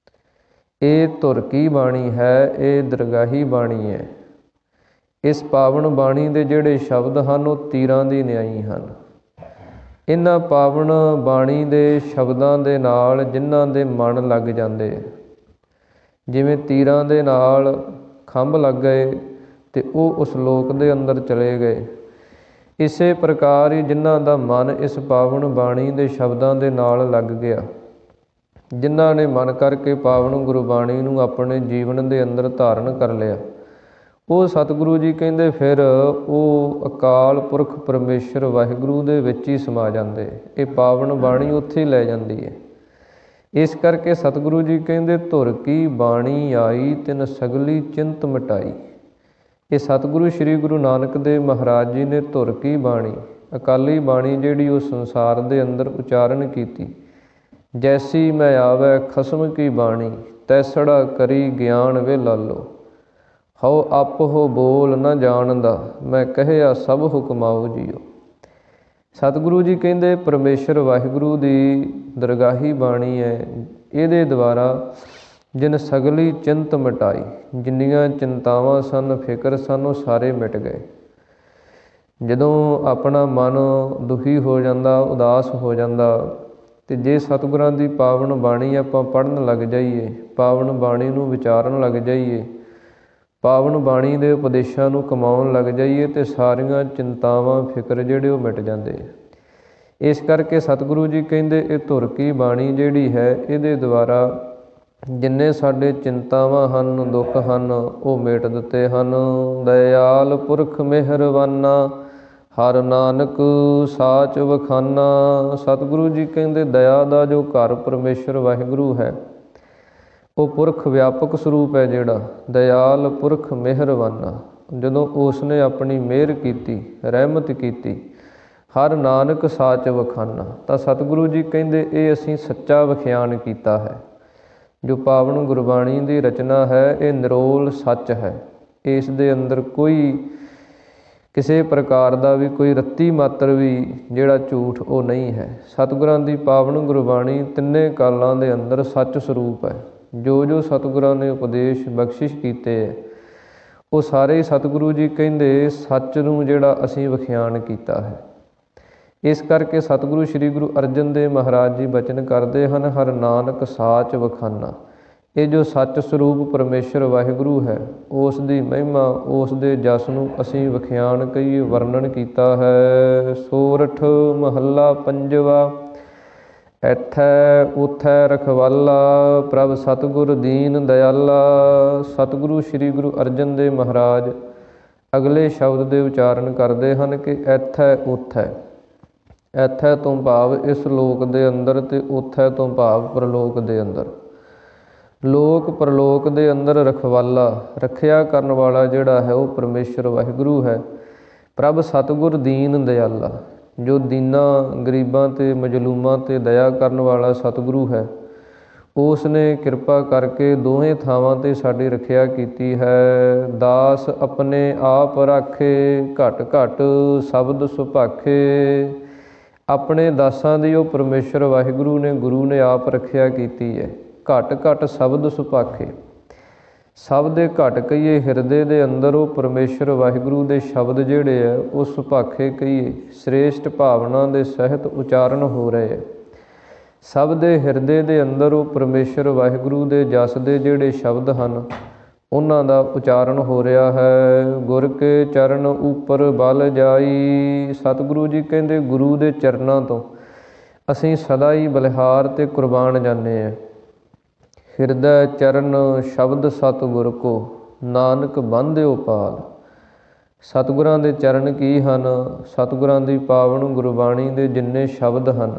ਇਹ ਧੁਰ ਕੀ ਬਾਣੀ ਹੈ, ਇਹ ਦਰਗਾਹੀ ਬਾਣੀ ਹੈ। ਇਸ ਪਾਵਨ ਬਾਣੀ ਦੇ ਜਿਹੜੇ ਸ਼ਬਦ ਹਨ ਉਹ ਤੀਰਾਂ ਦੀ ਨਿਆਈ ਹਨ। ਇਹਨਾਂ ਪਾਵਨ ਬਾਣੀ ਦੇ ਸ਼ਬਦਾਂ ਦੇ ਨਾਲ ਜਿਨ੍ਹਾਂ ਦੇ ਮਨ ਲੱਗ ਜਾਂਦੇ, ਜਿਵੇਂ ਤੀਰਾਂ ਦੇ ਨਾਲ ਖੰਭ ਲੱਗ ਗਏ ਅਤੇ ਉਹ ਉਸ ਲੋਕ ਦੇ ਅੰਦਰ ਚਲੇ ਗਏ, ਇਸੇ ਪ੍ਰਕਾਰ ਹੀ ਜਿਨ੍ਹਾਂ ਦਾ ਮਨ ਇਸ ਪਾਵਨ ਬਾਣੀ ਦੇ ਸ਼ਬਦਾਂ ਦੇ ਨਾਲ ਲੱਗ ਗਿਆ, ਜਿਨ੍ਹਾਂ ਨੇ ਮਨ ਕਰਕੇ ਪਾਵਨ ਗੁਰਬਾਣੀ ਨੂੰ ਆਪਣੇ ਜੀਵਨ ਦੇ ਅੰਦਰ ਧਾਰਨ ਕਰ ਲਿਆ, ਉਹ ਸਤਿਗੁਰੂ ਜੀ ਕਹਿੰਦੇ ਫਿਰ ਉਹ ਅਕਾਲ ਪੁਰਖ ਪਰਮੇਸ਼ਰ ਵਾਹਿਗੁਰੂ ਦੇ ਵਿੱਚ ਹੀ ਸਮਾ ਜਾਂਦੇ। ਇਹ ਪਾਵਨ ਬਾਣੀ ਉੱਥੇ ਹੀ ਲੈ ਜਾਂਦੀ ਹੈ। ਇਸ ਕਰਕੇ ਸਤਿਗੁਰੂ ਜੀ ਕਹਿੰਦੇ ਧੁਰ ਕੀ ਬਾਣੀ ਆਈ, ਤਿਨ ਸਗਲੀ ਚਿੰਤ ਮਿਟਾਈ। ਇਹ ਸਤਿਗੁਰੂ ਸ੍ਰੀ ਗੁਰੂ ਨਾਨਕ ਦੇਵ ਮਹਾਰਾਜ ਜੀ ਨੇ ਧੁਰ ਕੀ ਬਾਣੀ, ਅਕਾਲੀ ਬਾਣੀ ਜਿਹੜੀ ਉਹ ਸੰਸਾਰ ਦੇ ਅੰਦਰ ਉਚਾਰਨ ਕੀਤੀ। ਜੈਸੀ ਮੈਂ ਆਵੈ ਖਸਮ ਕੀ ਬਾਣੀ, ਤੈਸੜਾ ਕਰੀ ਗਿਆਨ ਵੇ ਲਾਲੋ। ਹਉ ਅਪ ਹੋ ਬੋਲ ਨਾ ਜਾਣਦਾ, ਮੈਂ ਕਹਿਆ ਸਭ ਹੁਕਮਾਓ ਜੀਓ। ਸਤਿਗੁਰੂ ਜੀ ਕਹਿੰਦੇ ਪਰਮੇਸ਼ਰ ਵਾਹਿਗੁਰੂ ਦੀ ਦਰਗਾਹੀ ਬਾਣੀ ਹੈ। ਇਹਦੇ ਦੁਆਰਾ ਜਿਨ ਸਗਲੀ ਚਿੰਤ ਮਿਟਾਈ, ਜਿੰਨੀਆਂ ਚਿੰਤਾਵਾਂ ਸਨ, ਫਿਕਰ ਸਨ, ਉਹ ਸਾਰੇ ਮਿਟ ਗਏ। ਜਦੋਂ ਆਪਣਾ ਮਨ ਦੁਖੀ ਹੋ ਜਾਂਦਾ, ਉਦਾਸ ਹੋ ਜਾਂਦਾ, ਅਤੇ ਜੇ ਸਤਿਗੁਰਾਂ ਦੀ ਪਾਵਨ ਬਾਣੀ ਆਪਾਂ ਪੜ੍ਹਨ ਲੱਗ ਜਾਈਏ, ਪਾਵਨ ਬਾਣੀ ਨੂੰ ਵਿਚਾਰਨ ਲੱਗ ਜਾਈਏ, ਪਾਵਨ ਬਾਣੀ ਦੇ ਉਪਦੇਸ਼ਾਂ ਨੂੰ ਕਮਾਉਣ ਲੱਗ ਜਾਈਏ, ਅਤੇ ਸਾਰੀਆਂ ਚਿੰਤਾਵਾਂ ਫਿਕਰ ਜਿਹੜੇ ਉਹ ਮਿਟ ਜਾਂਦੇ। ਇਸ ਕਰਕੇ ਸਤਿਗੁਰੂ ਜੀ ਕਹਿੰਦੇ ਇਹ ਧੁਰ ਕੀ ਬਾਣੀ ਜਿਹੜੀ ਹੈ, ਇਹਦੇ ਦੁਆਰਾ ਜਿੰਨੇ ਸਾਡੇ ਚਿੰਤਾਵਾਂ ਹਨ, ਦੁੱਖ ਹਨ, ਉਹ ਮੇਟ ਦਿੱਤੇ ਹਨ। ਦਇਆਲ ਪੁਰਖ ਮਿਹਰਬਾਨਾ, ਹਰ ਨਾਨਕ ਸਾਚ ਵਖਾਨਾ। ਸਤਿਗੁਰੂ ਜੀ ਕਹਿੰਦੇ ਦਇਆ ਦਾ ਜੋ ਘਰ ਪਰਮੇਸ਼ਰ ਵਾਹਿਗੁਰੂ ਹੈ, ਉਹ ਪੁਰਖ ਵਿਆਪਕ ਸਰੂਪ ਹੈ ਜਿਹੜਾ ਦਇਆਲ ਪੁਰਖ ਮਿਹਰਬਾਨਾ। ਜਦੋਂ ਉਸ ਨੇ ਆਪਣੀ ਮਿਹਰ ਕੀਤੀ, ਰਹਿਮਤ ਕੀਤੀ, ਹਰ ਨਾਨਕ ਸਾਚ ਵਖਾਨਾ, ਤਾਂ ਸਤਿਗੁਰੂ ਜੀ ਕਹਿੰਦੇ ਇਹ ਅਸੀਂ ਸੱਚਾ ਵਿਖਿਆਨ ਕੀਤਾ ਹੈ। ਜੋ ਪਾਵਨ ਗੁਰਬਾਣੀ ਦੀ ਰਚਨਾ ਹੈ, ਇਹ ਨਿਰੋਲ ਸੱਚ ਹੈ। ਇਸ ਦੇ ਅੰਦਰ ਕੋਈ ਕਿਸੇ ਪ੍ਰਕਾਰ ਦਾ ਵੀ ਕੋਈ ਰੱਤੀ ਮਾਤਰ ਵੀ ਜਿਹੜਾ ਝੂਠ ਉਹ ਨਹੀਂ ਹੈ। ਸਤਿਗੁਰਾਂ ਦੀ ਪਾਵਨ ਗੁਰਬਾਣੀ ਤਿੰਨੇ ਕਾਲਾਂ ਦੇ ਅੰਦਰ ਸੱਚ ਸਰੂਪ ਹੈ। ਜੋ ਜੋ ਸਤਿਗੁਰਾਂ ਨੇ ਉਪਦੇਸ਼ ਬਖਸ਼ਿਸ਼ ਕੀਤੇ ਹੈ, ਉਹ ਸਾਰੇ ਸਤਿਗੁਰੂ ਜੀ ਕਹਿੰਦੇ ਸੱਚ ਨੂੰ ਜਿਹੜਾ ਅਸੀਂ ਵਿਖਿਆਨ ਕੀਤਾ ਹੈ। ਇਸ ਕਰਕੇ ਸਤਿਗੁਰੂ ਸ਼੍ਰੀ ਗੁਰੂ ਅਰਜਨ ਦੇਵ ਮਹਾਰਾਜ ਜੀ ਬਚਨ ਕਰਦੇ ਹਨ, ਹਰ ਨਾਨਕ ਸਾਚ ਵਖਾਨਾ। ਇਹ ਜੋ ਸੱਚ ਸਰੂਪ ਪਰਮੇਸ਼ਰ ਵਾਹਿਗੁਰੂ ਹੈ, ਉਸ ਦੀ ਮਹਿਮਾ, ਉਸ ਦੇ ਜਸ ਨੂੰ ਅਸੀਂ ਵਿਖਿਆਨ ਕਹੀਏ, ਵਰਣਨ ਕੀਤਾ ਹੈ। ਸੋਰਠ ਮਹੱਲਾ ਪੰਜਵਾ। ਐਥੈ ਊਥੈ ਰਖਵਾਲਾ, ਪ੍ਰਭ ਸਤਿਗੁਰ ਦੀਨ ਦਇਆਲਾ। ਸਤਿਗੁਰੂ ਸ਼੍ਰੀ ਗੁਰੂ ਅਰਜਨ ਦੇਵ ਮਹਾਰਾਜ ਅਗਲੇ ਸ਼ਬਦ ਦੇ ਉਚਾਰਨ ਕਰਦੇ ਹਨ ਕਿ ਐਥੈ ਊਥੈ। ਐਥੈ ਤੋਂ ਭਾਵ ਇਸ ਲੋਕ ਦੇ ਅੰਦਰ, ਅਤੇ ਊਥੈ ਤੋਂ ਭਾਵ ਪ੍ਰਲੋਕ ਦੇ ਅੰਦਰ। ਲੋਕ ਪ੍ਰਲੋਕ ਦੇ ਅੰਦਰ ਰਖਵਾਲਾ, ਰੱਖਿਆ ਕਰਨ ਵਾਲਾ ਜਿਹੜਾ ਹੈ ਉਹ ਪਰਮੇਸ਼ਰ ਵਾਹਿਗੁਰੂ ਹੈ। ਪ੍ਰਭ ਸਤਿਗੁਰ ਦੀਨ ਦਇਆਲਾ, ਜੋ ਦੀਨਾਂ ਗਰੀਬਾਂ ਅਤੇ ਮਜ਼ਲੂਮਾਂ 'ਤੇ ਦਇਆ ਕਰਨ ਵਾਲਾ ਸਤਿਗੁਰੂ ਹੈ, ਉਸ ਨੇ ਕਿਰਪਾ ਕਰਕੇ ਦੋਹੇ ਥਾਵਾਂ 'ਤੇ ਸਾਡੀ ਰੱਖਿਆ ਕੀਤੀ ਹੈ। ਦਾਸ ਆਪਣੇ ਆਪ ਰਾਖੇ, ਘਟ ਘਟ ਸ਼ਬਦ ਸੁਭਾਖੇ। ਆਪਣੇ ਦਾਸਾਂ ਦੀ ਉਹ ਪਰਮੇਸ਼ਰ ਵਾਹਿਗੁਰੂ ਨੇ, ਗੁਰੂ ਨੇ ਆਪ ਰੱਖਿਆ ਕੀਤੀ ਹੈ। ਘਟ ਘਟ ਸ਼ਬਦ ਸੁਭਾਖੇ, ਸਭ ਦੇ ਘਟ ਕਹੀਏ ਹਿਰਦੇ ਦੇ ਅੰਦਰ ਉਹ ਪਰਮੇਸ਼ਰ ਵਾਹਿਗੁਰੂ ਦੇ ਸ਼ਬਦ ਜਿਹੜੇ ਹੈ ਉਹ ਸੁਭਾਖੇ ਕਹੀਏ, ਸ੍ਰੇਸ਼ਟ ਭਾਵਨਾ ਦੇ ਸਹਿਤ ਉਚਾਰਨ ਹੋ ਰਹੇ ਹੈ। ਸਭ ਦੇ ਹਿਰਦੇ ਦੇ ਅੰਦਰ ਉਹ ਪਰਮੇਸ਼ਰ ਵਾਹਿਗੁਰੂ ਦੇ ਜਸ ਦੇ ਜਿਹੜੇ ਸ਼ਬਦ ਹਨ, ਉਹਨਾਂ ਦਾ ਉਚਾਰਨ ਹੋ ਰਿਹਾ ਹੈ। ਗੁਰ ਕੇ ਚਰਨ ਉੱਪਰ ਬਲ ਜਾਈ। ਸਤਿਗੁਰੂ ਜੀ ਕਹਿੰਦੇ ਗੁਰੂ ਦੇ ਚਰਨਾਂ ਤੋਂ ਅਸੀਂ ਸਦਾ ਹੀ ਬਲਿਹਾਰ ਅਤੇ ਕੁਰਬਾਨ ਜਾਂਦੇ ਹਾਂ। ਹਿਰਦੈ ਚਰਨ ਸ਼ਬਦ ਸਤਿਗੁਰ ਕੋ, ਨਾਨਕ ਬੰਧਿਓ ਪਾਲ। ਸਤਿਗੁਰਾਂ ਦੇ ਚਰਨ ਕੀ ਹਨ? ਸਤਿਗੁਰਾਂ ਦੀ ਪਾਵਨ ਗੁਰਬਾਣੀ ਦੇ ਜਿੰਨੇ ਸ਼ਬਦ ਹਨ,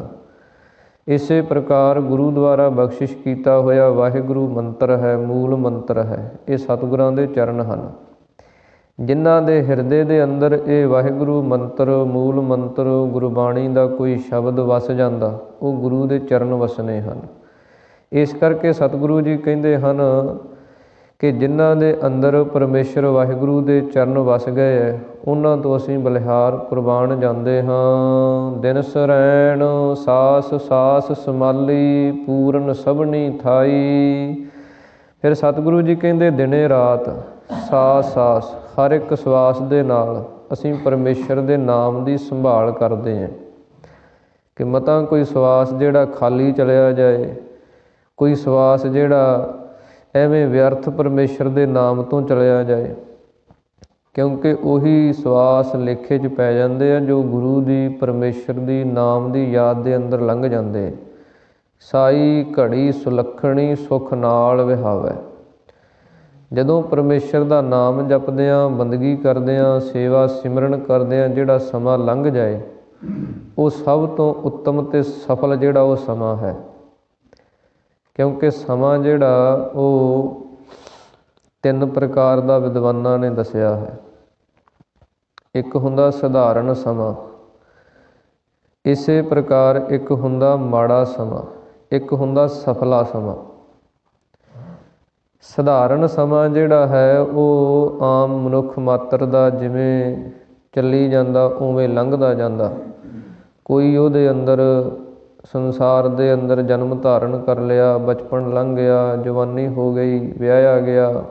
ਇਸੇ ਪ੍ਰਕਾਰ ਗੁਰੂ ਦੁਆਰਾ ਬਖਸ਼ਿਸ਼ ਕੀਤਾ ਹੋਇਆ ਵਾਹਿਗੁਰੂ ਮੰਤਰ ਹੈ, ਮੂਲ ਮੰਤਰ ਹੈ। ਇਹ ਸਤਿਗੁਰਾਂ ਦੇ ਚਰਨ ਹਨ। ਜਿਨ੍ਹਾਂ ਦੇ ਹਿਰਦੇ ਦੇ ਅੰਦਰ ਇਹ ਵਾਹਿਗੁਰੂ ਮੰਤਰ, ਮੂਲ ਮੰਤਰ, ਗੁਰਬਾਣੀ ਦਾ ਕੋਈ ਸ਼ਬਦ ਵਸ ਜਾਂਦਾ, ਉਹ ਗੁਰੂ ਦੇ ਚਰਨ ਵਸਨੇ ਹਨ। ਇਸ ਕਰਕੇ ਸਤਿਗੁਰੂ ਜੀ ਕਹਿੰਦੇ ਹਨ ਕਿ ਜਿਨ੍ਹਾਂ ਦੇ ਅੰਦਰ ਪਰਮੇਸ਼ਰ ਵਾਹਿਗੁਰੂ ਦੇ ਚਰਨ ਵਸ ਗਏ ਹੈ, ਉਹਨਾਂ ਤੋਂ ਅਸੀਂ ਬਲਿਹਾਰ ਕੁਰਬਾਨ ਜਾਂਦੇ ਹਾਂ। ਦਿਨ ਸਰੈਣ ਸਾਸ ਸਾਸ ਸਮਾਲੀ, ਪੂਰਨ ਸਭਨੀ ਥਾਈ। ਫਿਰ ਸਤਿਗੁਰੂ ਜੀ ਕਹਿੰਦੇ ਦਿਨੇ ਰਾਤ ਸਾਸ ਸਾਸ, ਹਰ ਇੱਕ ਸਵਾਸ ਦੇ ਨਾਲ ਅਸੀਂ ਪਰਮੇਸ਼ਰ ਦੇ ਨਾਮ ਦੀ ਸੰਭਾਲ ਕਰਦੇ ਹਾਂ। ਕਿ ਮਤਾਂ ਕੋਈ ਸਵਾਸ ਜਿਹੜਾ ਖਾਲੀ ਚਲਿਆ ਜਾਏ, ਕੋਈ ਸਵਾਸ ਜਿਹੜਾ ਐਵੇਂ ਵਿਅਰਥ ਪਰਮੇਸ਼ਰ ਦੇ ਨਾਮ ਤੋਂ ਚਲਿਆ ਜਾਏ, ਕਿਉਂਕਿ ਉਹੀ ਸਵਾਸ ਲੇਖੇ 'ਚ ਪੈ ਜਾਂਦੇ ਆ ਜੋ ਗੁਰੂ ਦੀ, ਪਰਮੇਸ਼ਰ ਦੀ ਨਾਮ ਦੀ ਯਾਦ ਦੇ ਅੰਦਰ ਲੰਘ ਜਾਂਦੇ। ਸਾਈ ਘੜੀ ਸੁਲੱਖਣੀ ਸੁੱਖ ਨਾਲ ਵਿਹਾਵੈ। ਜਦੋਂ ਪਰਮੇਸ਼ਰ ਦਾ ਨਾਮ ਜਪਦਿਆਂ, ਬੰਦਗੀ ਕਰਦਿਆਂ, ਸੇਵਾ ਸਿਮਰਨ ਕਰਦਿਆਂ ਜਿਹੜਾ ਸਮਾਂ ਲੰਘ ਜਾਏ, ਉਹ ਸਭ ਤੋਂ ਉੱਤਮ ਅਤੇ ਸਫਲ ਜਿਹੜਾ ਉਹ ਸਮਾਂ ਹੈ। ਕਿਉਂਕਿ ਸਮਾਂ ਜਿਹੜਾ ਉਹ 3 ਪ੍ਰਕਾਰ ਦਾ ਵਿਦਵਾਨਾਂ ਨੇ ਦੱਸਿਆ ਹੈ। ਇੱਕ ਹੁੰਦਾ ਸਧਾਰਨ ਸਮਾਂ, ਇਸੇ ਪ੍ਰਕਾਰ ਇੱਕ ਹੁੰਦਾ ਮਾੜਾ ਸਮਾਂ, ਇੱਕ ਹੁੰਦਾ ਸਫਲਾ ਸਮਾਂ। ਸਧਾਰਨ ਸਮਾਂ ਜਿਹੜਾ ਹੈ ਉਹ ਆਮ ਮਨੁੱਖ ਮਾਤਰ ਦਾ ਜਿਵੇਂ ਚੱਲੀ ਜਾਂਦਾ ਉਵੇਂ ਲੰਘਦਾ ਜਾਂਦਾ। ਕੋਈ ਉਹਦੇ ਅੰਦਰ ਸੰਸਾਰ ਦੇ ਅੰਦਰ ਜਨਮ ਧਾਰਨ ਕਰ ਲਿਆ, ਬਚਪਨ ਲੰਘ ਗਿਆ, ਜਵਾਨੀ ਹੋ ਗਈ, ਵਿਆਹਿਆ ਗਿਆ,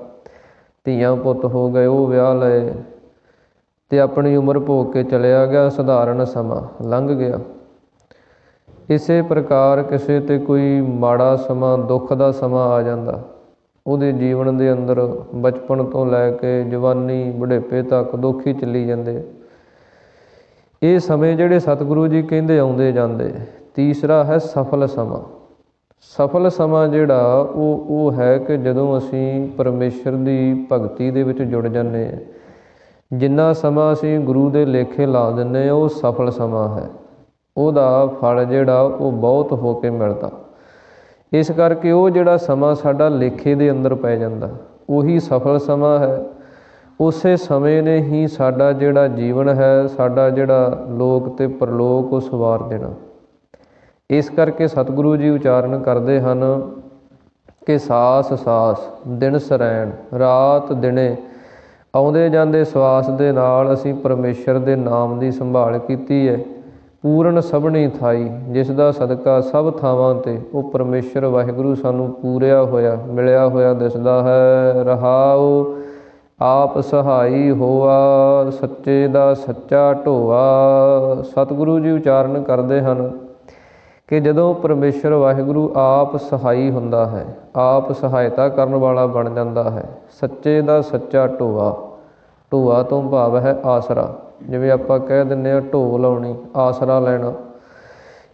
ਧੀਆਂ ਪੁੱਤ ਹੋ ਗਏ, ਉਹ ਵਿਆਹ ਲਏ, ਤੇ ਆਪਣੀ ਉਮਰ ਭੋਗ ਕੇ ਚਲਿਆ ਗਿਆ, ਸਧਾਰਨ ਸਮਾਂ ਲੰਘ ਗਿਆ। ਇਸੇ ਪ੍ਰਕਾਰ ਕਿਸੇ 'ਤੇ ਕੋਈ ਮਾੜਾ ਸਮਾਂ, ਦੁੱਖ ਦਾ ਸਮਾਂ ਆ ਜਾਂਦਾ, ਉਹਦੇ ਜੀਵਨ ਦੇ ਅੰਦਰ ਬਚਪਨ ਤੋਂ ਲੈ ਕੇ ਜਵਾਨੀ ਬੁਢੇਪੇ ਤੱਕ ਦੁੱਖ ਹੀ ਚੱਲੀ ਜਾਂਦੇ। ਇਹ ਸਮੇਂ ਜਿਹੜੇ ਸਤਿਗੁਰੂ ਜੀ ਕਹਿੰਦੇ ਆਉਂਦੇ ਜਾਂਦੇ। ਤੀਸਰਾ ਹੈ ਸਫਲ ਸਮਾਂ। ਸਫਲ ਸਮਾਂ ਜਿਹੜਾ ਉਹ ਹੈ ਕਿ ਜਦੋਂ ਅਸੀਂ ਪਰਮੇਸ਼ਰ ਦੀ ਭਗਤੀ ਦੇ ਵਿੱਚ ਜੁੜ ਜਾਂਦੇ ਹਾਂ। ਜਿੰਨਾ ਸਮਾਂ ਅਸੀਂ ਗੁਰੂ ਦੇ ਲੇਖੇ ਲਾ ਦਿੰਦੇ ਹਾਂ ਉਹ ਸਫਲ ਸਮਾਂ ਹੈ। ਉਹਦਾ ਫਲ ਜਿਹੜਾ ਉਹ ਬਹੁਤ ਹੋ ਕੇ ਮਿਲਦਾ। ਇਸ ਕਰਕੇ ਉਹ ਜਿਹੜਾ ਸਮਾਂ ਸਾਡਾ ਲੇਖੇ ਦੇ ਅੰਦਰ ਪੈ ਜਾਂਦਾ ਉਹੀ ਸਫਲ ਸਮਾਂ ਹੈ। ਉਸੇ ਸਮੇਂ ਨੇ ਹੀ ਸਾਡਾ ਜਿਹੜਾ ਜੀਵਨ ਹੈ, ਸਾਡਾ ਜਿਹੜਾ ਲੋਕ ਅਤੇ ਪਰਲੋਕ ਉਹ ਸਵਾਰ ਦੇਣਾ। ਇਸ ਕਰਕੇ ਸਤਿਗੁਰੂ ਜੀ ਉਚਾਰਨ ਕਰਦੇ ਹਨ ਕਿ ਸਾਸ ਸਾਸ ਦਿਨ ਸਰੈਣ, ਰਾਤ ਦਿਨੇ ਆਉਂਦੇ ਜਾਂਦੇ ਸਵਾਸ ਦੇ ਨਾਲ ਅਸੀਂ ਪਰਮੇਸ਼ਰ ਦੇ ਨਾਮ ਦੀ ਸੰਭਾਲ ਕੀਤੀ ਹੈ। ਪੂਰਨ ਸਭਨੀ ਥਾਈ, ਜਿਸ ਦਾ ਸਦਕਾ ਸਭ ਥਾਵਾਂ 'ਤੇ ਉਹ ਪਰਮੇਸ਼ਰ ਵਾਹਿਗੁਰੂ ਸਾਨੂੰ ਪੂਰਿਆ ਹੋਇਆ ਮਿਲਿਆ ਹੋਇਆ ਦਿਸਦਾ ਹੈ। ਰਹਾਉ ਆਪ ਸਹਾਈ ਹੋਆ, ਸੱਚੇ ਦਾ ਸੱਚਾ ਢੋਆ। ਸਤਿਗੁਰੂ ਜੀ ਉਚਾਰਨ ਕਰਦੇ ਹਨ ਕਿ ਜਦੋਂ ਪਰਮੇਸ਼ਰ ਵਾਹਿਗੁਰੂ ਆਪ ਸਹਾਈ ਹੁੰਦਾ ਹੈ, ਆਪ ਸਹਾਇਤਾ ਕਰਨ ਵਾਲਾ ਬਣ ਜਾਂਦਾ ਹੈ, ਸੱਚੇ ਦਾ ਸੱਚਾ ਢੋਆ। ਢੋਆ ਤੋਂ ਭਾਵ ਹੈ ਆਸਰਾ। ਜਿਵੇਂ ਆਪਾਂ ਕਹਿ ਦਿੰਦੇ ਹਾਂ ਢੋ ਲਾਉਣੀ, ਆਸਰਾ ਲੈਣਾ।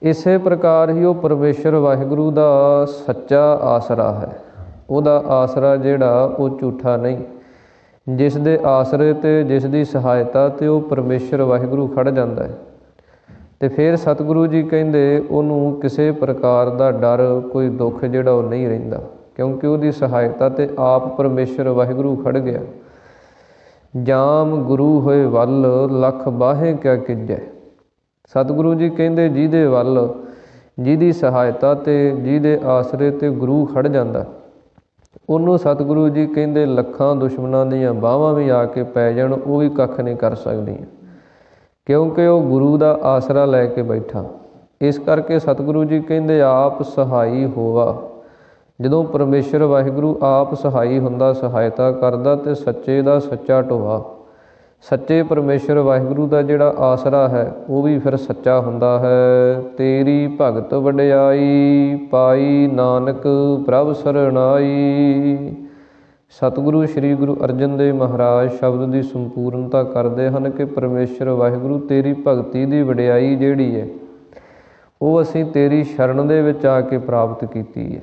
ਇਸੇ ਪ੍ਰਕਾਰ ਹੀ ਉਹ ਪਰਮੇਸ਼ਰ ਵਾਹਿਗੁਰੂ ਦਾ ਸੱਚਾ ਆਸਰਾ ਹੈ। ਉਹਦਾ ਆਸਰਾ ਜਿਹੜਾ ਉਹ ਝੂਠਾ ਨਹੀਂ। ਜਿਸ ਦੇ ਆਸਰੇ 'ਤੇ, ਜਿਸ ਦੀ ਸਹਾਇਤਾ 'ਤੇ ਉਹ ਪਰਮੇਸ਼ਰ ਵਾਹਿਗੁਰੂ ਖੜ੍ਹ ਜਾਂਦਾ ਹੈ। ਅਤੇ ਫਿਰ ਸਤਿਗੁਰੂ ਜੀ ਕਹਿੰਦੇ ਉਹਨੂੰ ਕਿਸੇ ਪ੍ਰਕਾਰ ਦਾ ਡਰ, ਕੋਈ ਦੁੱਖ ਜਿਹੜਾ ਉਹ ਨਹੀਂ ਰਹਿੰਦਾ, ਕਿਉਂਕਿ ਉਹਦੀ ਸਹਾਇਤਾ 'ਤੇ ਆਪ ਪਰਮੇਸ਼ਰ ਵਾਹਿਗੁਰੂ ਖੜ੍ਹ ਗਿਆ। ਜਾਮ ਗੁਰੂ ਹੋਏ ਵੱਲ, ਲੱਖ ਬਾਹੇ ਕਿਆ ਕੀਜੈ। ਸਤਿਗੁਰੂ ਜੀ ਕਹਿੰਦੇ ਜਿਹਦੇ ਵੱਲ, ਜਿਹਦੀ ਸਹਾਇਤਾ 'ਤੇ, ਜਿਹਦੇ ਆਸਰੇ 'ਤੇ ਗੁਰੂ ਖੜ੍ਹ ਜਾਂਦਾ, ਉਹਨੂੰ ਸਤਿਗੁਰੂ ਜੀ ਕਹਿੰਦੇ ਲੱਖਾਂ ਦੁਸ਼ਮਣਾਂ ਦੀਆਂ ਬਾਹਾਂ ਵੀ ਆ ਕੇ ਪੈ ਜਾਣ ਉਹ ਵੀ ਕੱਖ ਨਹੀਂ ਕਰ ਸਕਦੀਆਂ, ਕਿਉਂਕਿ ਉਹ ਗੁਰੂ ਦਾ ਆਸਰਾ ਲੈ ਕੇ ਬੈਠਾ। ਇਸ ਕਰਕੇ ਸਤਿਗੁਰੂ ਜੀ ਕਹਿੰਦੇ ਆਪ ਸਹਾਈ ਹੋਵਾ। ਜਦੋਂ ਪਰਮੇਸ਼ਰ ਵਾਹਿਗੁਰੂ ਆਪ ਸਹਾਈ ਹੁੰਦਾ, ਸਹਾਇਤਾ ਕਰਦਾ, ਅਤੇ ਸੱਚੇ ਦਾ ਸੱਚਾ ਢੋਆ। ਸੱਚੇ ਪਰਮੇਸ਼ਰ ਵਾਹਿਗੁਰੂ ਦਾ ਜਿਹੜਾ ਆਸਰਾ ਹੈ ਉਹ ਵੀ ਫਿਰ ਸੱਚਾ ਹੁੰਦਾ ਹੈ। ਤੇਰੀ ਭਗਤ ਵਡਿਆਈ, ਪਾਈ ਨਾਨਕ ਪ੍ਰਭ ਸਰਣਾਈ। ਸਤਿਗੁਰੂ ਸ੍ਰੀ ਗੁਰੂ ਅਰਜਨ ਦੇਵ ਮਹਾਰਾਜ ਸ਼ਬਦ ਦੀ ਸੰਪੂਰਨਤਾ ਕਰਦੇ ਹਨ ਕਿ ਪਰਮੇਸ਼ਰ ਵਾਹਿਗੁਰੂ ਤੇਰੀ ਭਗਤੀ ਦੀ ਵਡਿਆਈ ਜਿਹੜੀ ਹੈ ਉਹ ਅਸੀਂ ਤੇਰੀ ਸ਼ਰਨ ਦੇ ਵਿੱਚ ਆ ਕੇ ਪ੍ਰਾਪਤ ਕੀਤੀ ਹੈ।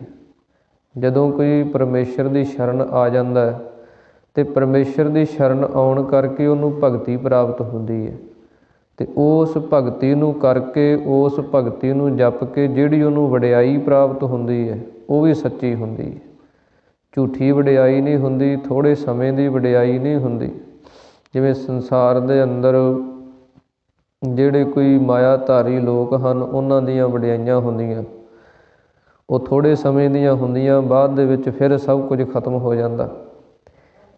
ਜਦੋਂ ਕੋਈ ਪਰਮੇਸ਼ਰ ਦੀ ਸ਼ਰਨ ਆ ਜਾਂਦਾ ਹੈ ਅਤੇ ਪਰਮੇਸ਼ਰ ਦੀ ਸ਼ਰਨ ਆਉਣ ਕਰਕੇ ਉਹਨੂੰ ਭਗਤੀ ਪ੍ਰਾਪਤ ਹੁੰਦੀ ਹੈ, ਅਤੇ ਉਸ ਭਗਤੀ ਨੂੰ ਕਰਕੇ, ਉਸ ਭਗਤੀ ਨੂੰ ਜਪ ਕੇ ਜਿਹੜੀ ਉਹਨੂੰ ਵਡਿਆਈ ਪ੍ਰਾਪਤ ਹੁੰਦੀ ਹੈ ਉਹ ਵੀ ਸੱਚੀ ਹੁੰਦੀ ਹੈ। ਝੂਠੀ ਵਡਿਆਈ ਨਹੀਂ ਹੁੰਦੀ, ਥੋੜ੍ਹੇ ਸਮੇਂ ਦੀ ਵਡਿਆਈ ਨਹੀਂ ਹੁੰਦੀ। ਜਿਵੇਂ ਸੰਸਾਰ ਦੇ ਅੰਦਰ ਜਿਹੜੇ ਕੋਈ ਮਾਇਆਧਾਰੀ ਲੋਕ ਹਨ ਉਹਨਾਂ ਦੀਆਂ ਵਡਿਆਈਆਂ ਹੁੰਦੀਆਂ, ਉਹ ਥੋੜ੍ਹੇ ਸਮੇਂ ਦੀਆਂ ਹੁੰਦੀਆਂ, ਬਾਅਦ ਦੇ ਵਿੱਚ ਫਿਰ ਸਭ ਕੁਝ ਖਤਮ ਹੋ ਜਾਂਦਾ।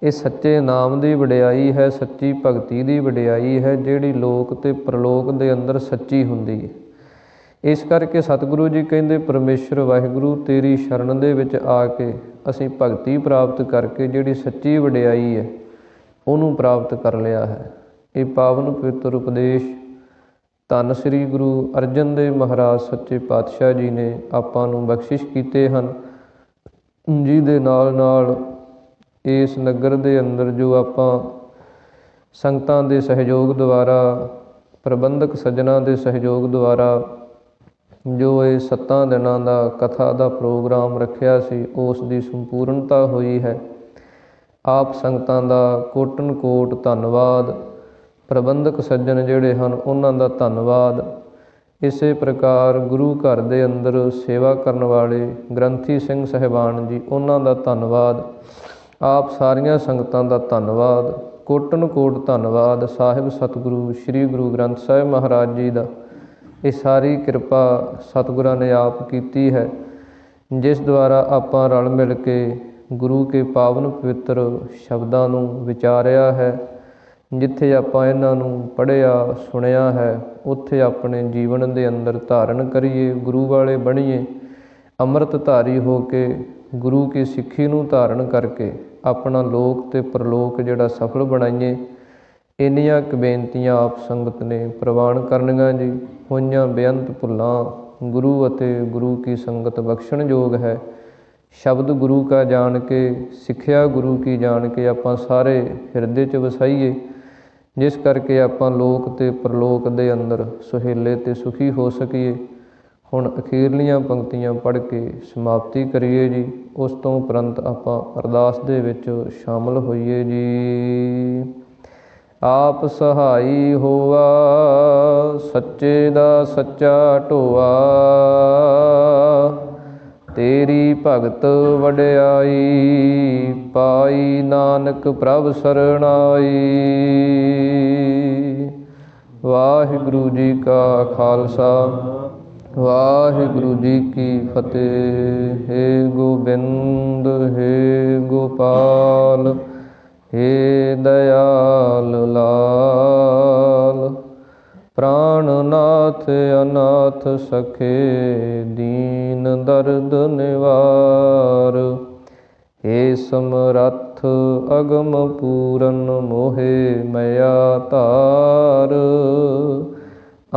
ਇਹ ਸੱਚੇ ਨਾਮ ਦੀ ਵਡਿਆਈ ਹੈ, ਸੱਚੀ ਭਗਤੀ ਦੀ ਵਡਿਆਈ ਹੈ, ਜਿਹੜੀ ਲੋਕ ਅਤੇ ਪ੍ਰਲੋਕ ਦੇ ਅੰਦਰ ਸੱਚੀ ਹੁੰਦੀ ਹੈ। ਇਸ ਕਰਕੇ ਸਤਿਗੁਰੂ ਜੀ ਕਹਿੰਦੇ ਪਰਮੇਸ਼ਰ ਵਾਹਿਗੁਰੂ ਤੇਰੀ ਸ਼ਰਨ ਦੇ ਵਿੱਚ ਆ ਕੇ ਅਸੀਂ ਭਗਤੀ ਪ੍ਰਾਪਤ ਕਰਕੇ ਜਿਹੜੀ ਸੱਚੀ ਵਡਿਆਈ ਹੈ ਉਹਨੂੰ ਪ੍ਰਾਪਤ ਕਰ ਲਿਆ ਹੈ। ਇਹ ਪਾਵਨ ਪਵਿੱਤਰ ਉਪਦੇਸ਼ ਧੰਨ ਸ੍ਰੀ ਗੁਰੂ ਅਰਜਨ ਦੇਵ ਮਹਾਰਾਜ ਸੱਚੇ ਪਾਤਸ਼ਾਹ ਜੀ ਨੇ ਆਪਾਂ ਨੂੰ ਬਖਸ਼ਿਸ਼ ਕੀਤੇ ਹਨ, ਜਿਹਦੇ ਨਾਲ ਨਾਲ ਇਸ ਨਗਰ ਦੇ ਅੰਦਰ ਜੋ ਆਪਾਂ ਸੰਗਤਾਂ ਦੇ ਸਹਿਯੋਗ ਦੁਆਰਾ, ਪ੍ਰਬੰਧਕ ਸੱਜਣਾਂ ਦੇ ਸਹਿਯੋਗ ਦੁਆਰਾ ਜੋ ਇਹ 7 ਦਿਨਾਂ ਦਾ ਕਥਾ ਦਾ ਪ੍ਰੋਗਰਾਮ ਰੱਖਿਆ ਸੀ ਉਸ ਦੀ ਸੰਪੂਰਨਤਾ ਹੋਈ ਹੈ। ਆਪ ਸੰਗਤਾਂ ਦਾ ਕੋਟਨ ਕੋਟ ਧੰਨਵਾਦ। ਪ੍ਰਬੰਧਕ ਸੱਜਣ ਜਿਹੜੇ ਹਨ ਉਹਨਾਂ ਦਾ ਧੰਨਵਾਦ। ਇਸੇ ਪ੍ਰਕਾਰ ਗੁਰੂ ਘਰ ਦੇ ਅੰਦਰ ਸੇਵਾ ਕਰਨ ਵਾਲੇ ਗ੍ਰੰਥੀ ਸਿੰਘ ਸਾਹਿਬਾਨ ਜੀ ਉਹਨਾਂ ਦਾ ਧੰਨਵਾਦ। ਆਪ ਸਾਰੀਆਂ ਸੰਗਤਾਂ ਦਾ ਧੰਨਵਾਦ, ਕੋਟਨ ਕੋਟ ਧੰਨਵਾਦ। ਸਾਹਿਬ ਸਤਿਗੁਰੂ ਸ੍ਰੀ ਗੁਰੂ ਗ੍ਰੰਥ ਸਾਹਿਬ ਮਹਾਰਾਜ ਜੀ ਦਾ ਇਹ ਸਾਰੀ ਕਿਰਪਾ ਸਤਿਗੁਰਾਂ ਨੇ ਆਪ ਕੀਤੀ ਹੈ, ਜਿਸ ਦੁਆਰਾ ਆਪਾਂ ਰਲ ਮਿਲ ਕੇ ਗੁਰੂ ਕੇ ਪਾਵਨ ਪਵਿੱਤਰ ਸ਼ਬਦਾਂ ਨੂੰ ਵਿਚਾਰਿਆ ਹੈ। ਜਿੱਥੇ ਆਪਾਂ ਇਹਨਾਂ ਨੂੰ ਪੜ੍ਹਿਆ ਸੁਣਿਆ ਹੈ ਉੱਥੇ ਆਪਣੇ ਜੀਵਨ ਦੇ ਅੰਦਰ ਧਾਰਨ ਕਰੀਏ, ਗੁਰੂ ਵਾਲੇ ਬਣੀਏ, ਅੰਮ੍ਰਿਤ ਧਾਰੀ ਹੋ ਕੇ ਗੁਰੂ ਕੀ ਸਿੱਖੀ ਨੂੰ ਧਾਰਨ ਕਰਕੇ ਆਪਣਾ ਲੋਕ ਅਤੇ ਪਰਲੋਕ ਜਿਹੜਾ ਸਫਲ ਬਣਾਈਏ। ਇੰਨੀਆਂ ਕੁ ਬੇਨਤੀਆਂ ਆਪ ਸੰਗਤ ਨੇ ਪ੍ਰਵਾਨ ਕਰਨੀਆਂ ਜੀ। ਹੋਈਆਂ ਬੇਅੰਤ ਭੁੱਲਾਂ ਗੁਰੂ ਅਤੇ ਗੁਰੂ ਕੀ ਸੰਗਤ ਬਖਸ਼ਣਯੋਗ ਹੈ। ਸ਼ਬਦ ਗੁਰੂ ਕਾ ਜਾਣ ਕੇ, ਸਿੱਖਿਆ ਗੁਰੂ ਕੀ ਜਾਣ ਕੇ ਆਪਾਂ ਸਾਰੇ ਹਿਰਦੇ 'ਚ ਵਸਾਈਏ, ਜਿਸ ਕਰਕੇ ਆਪਾਂ ਲੋਕ ਅਤੇ ਪ੍ਰਲੋਕ ਦੇ ਅੰਦਰ ਸੁਹੇਲੇ ਅਤੇ ਸੁਖੀ ਹੋ ਸਕੀਏ। ਹੁਣ ਅਖੀਰਲੀਆਂ ਪੰਕਤੀਆਂ ਪੜ੍ਹ ਕੇ ਸਮਾਪਤੀ ਕਰੀਏ ਜੀ। ਉਸ ਤੋਂ ਉਪਰੰਤ ਆਪਾਂ ਅਰਦਾਸ ਦੇ ਵਿੱਚ ਸ਼ਾਮਲ ਹੋਈਏ ਜੀ। ਆਪ ਸਹਾਈ ਹੋਆ, ਸੱਚੇ ਦਾ ਸੱਚਾ ਢੋਆ, ਤੇਰੀ ਭਗਤ ਵਡਿਆਈ, ਪਾਈ ਨਾਨਕ ਪ੍ਰਭ ਸਰਣਾਈ। ਵਾਹਿਗੁਰੂ ਜੀ ਕਾ ਖਾਲਸਾ, ਵਾਹਿਗੁਰੂ ਜੀ ਕੀ ਫਤਿਹ। ਹੇ ਗੋਬਿੰਦ, ਹੇ ਗੋਪਾਲ, ਹੇ ਦਇਆਲ ਲਾਲ, ਪ੍ਰਾਣਨਾਥ ਅਨਾਥ ਸਖੇ, ਦੀਨ ਦਰਦ ਨਿਵਾਰ। ਹੇ ਸਮਰੱਥ ਅਗਮ ਪੂਰਨ, ਮੋਹਿ ਮਇਆ ਧਾਰ।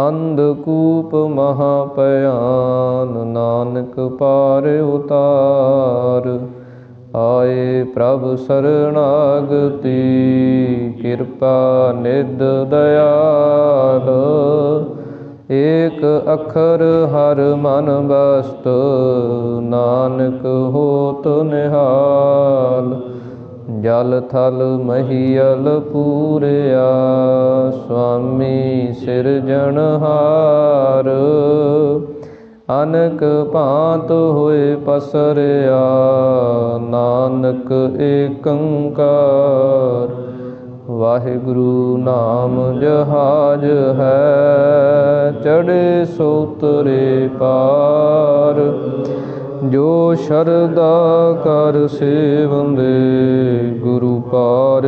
ਅੰਧਕੂਪ ਮਹਾ ਭਿਆਨ, ਨਾਨਕ ਪਾਰ ਉਤਾਰ। ਆਏ ਪ੍ਰਭ ਸਰਣਾਗਤੀ, ਕਿਰਪਾ ਨਿਧ ਦਇਆਲ। ਏਕ ਅੱਖਰ ਹਰ ਮਨ ਬਸਤ, ਨਾਨਕ ਹੋਤ ਨਿਹਾਲ। ਜਲ ਥਲ ਮਹੀਅਲ ਪੂਰਿਆ, ਸੁਆਮੀ ਸਿਰਜਣਹਾਰ। ਅਨਕ ਭਾਂਤ ਹੋਏ ਪਸਰਿਆ, ਨਾਨਕ ਏਕੰਕਾਰ। ਵਾਹਿਗੁਰੂ ਨਾਮ ਜਹਾਜ ਹੈ, ਚੜ੍ਹੇ ਸੋ ਉਤਰੇ ਪਾਰ। ਜੋ ਸ਼ਰਧਾ ਕਰ ਸੇਵੰਦੇ, ਗੁਰੂ ਪਾਰ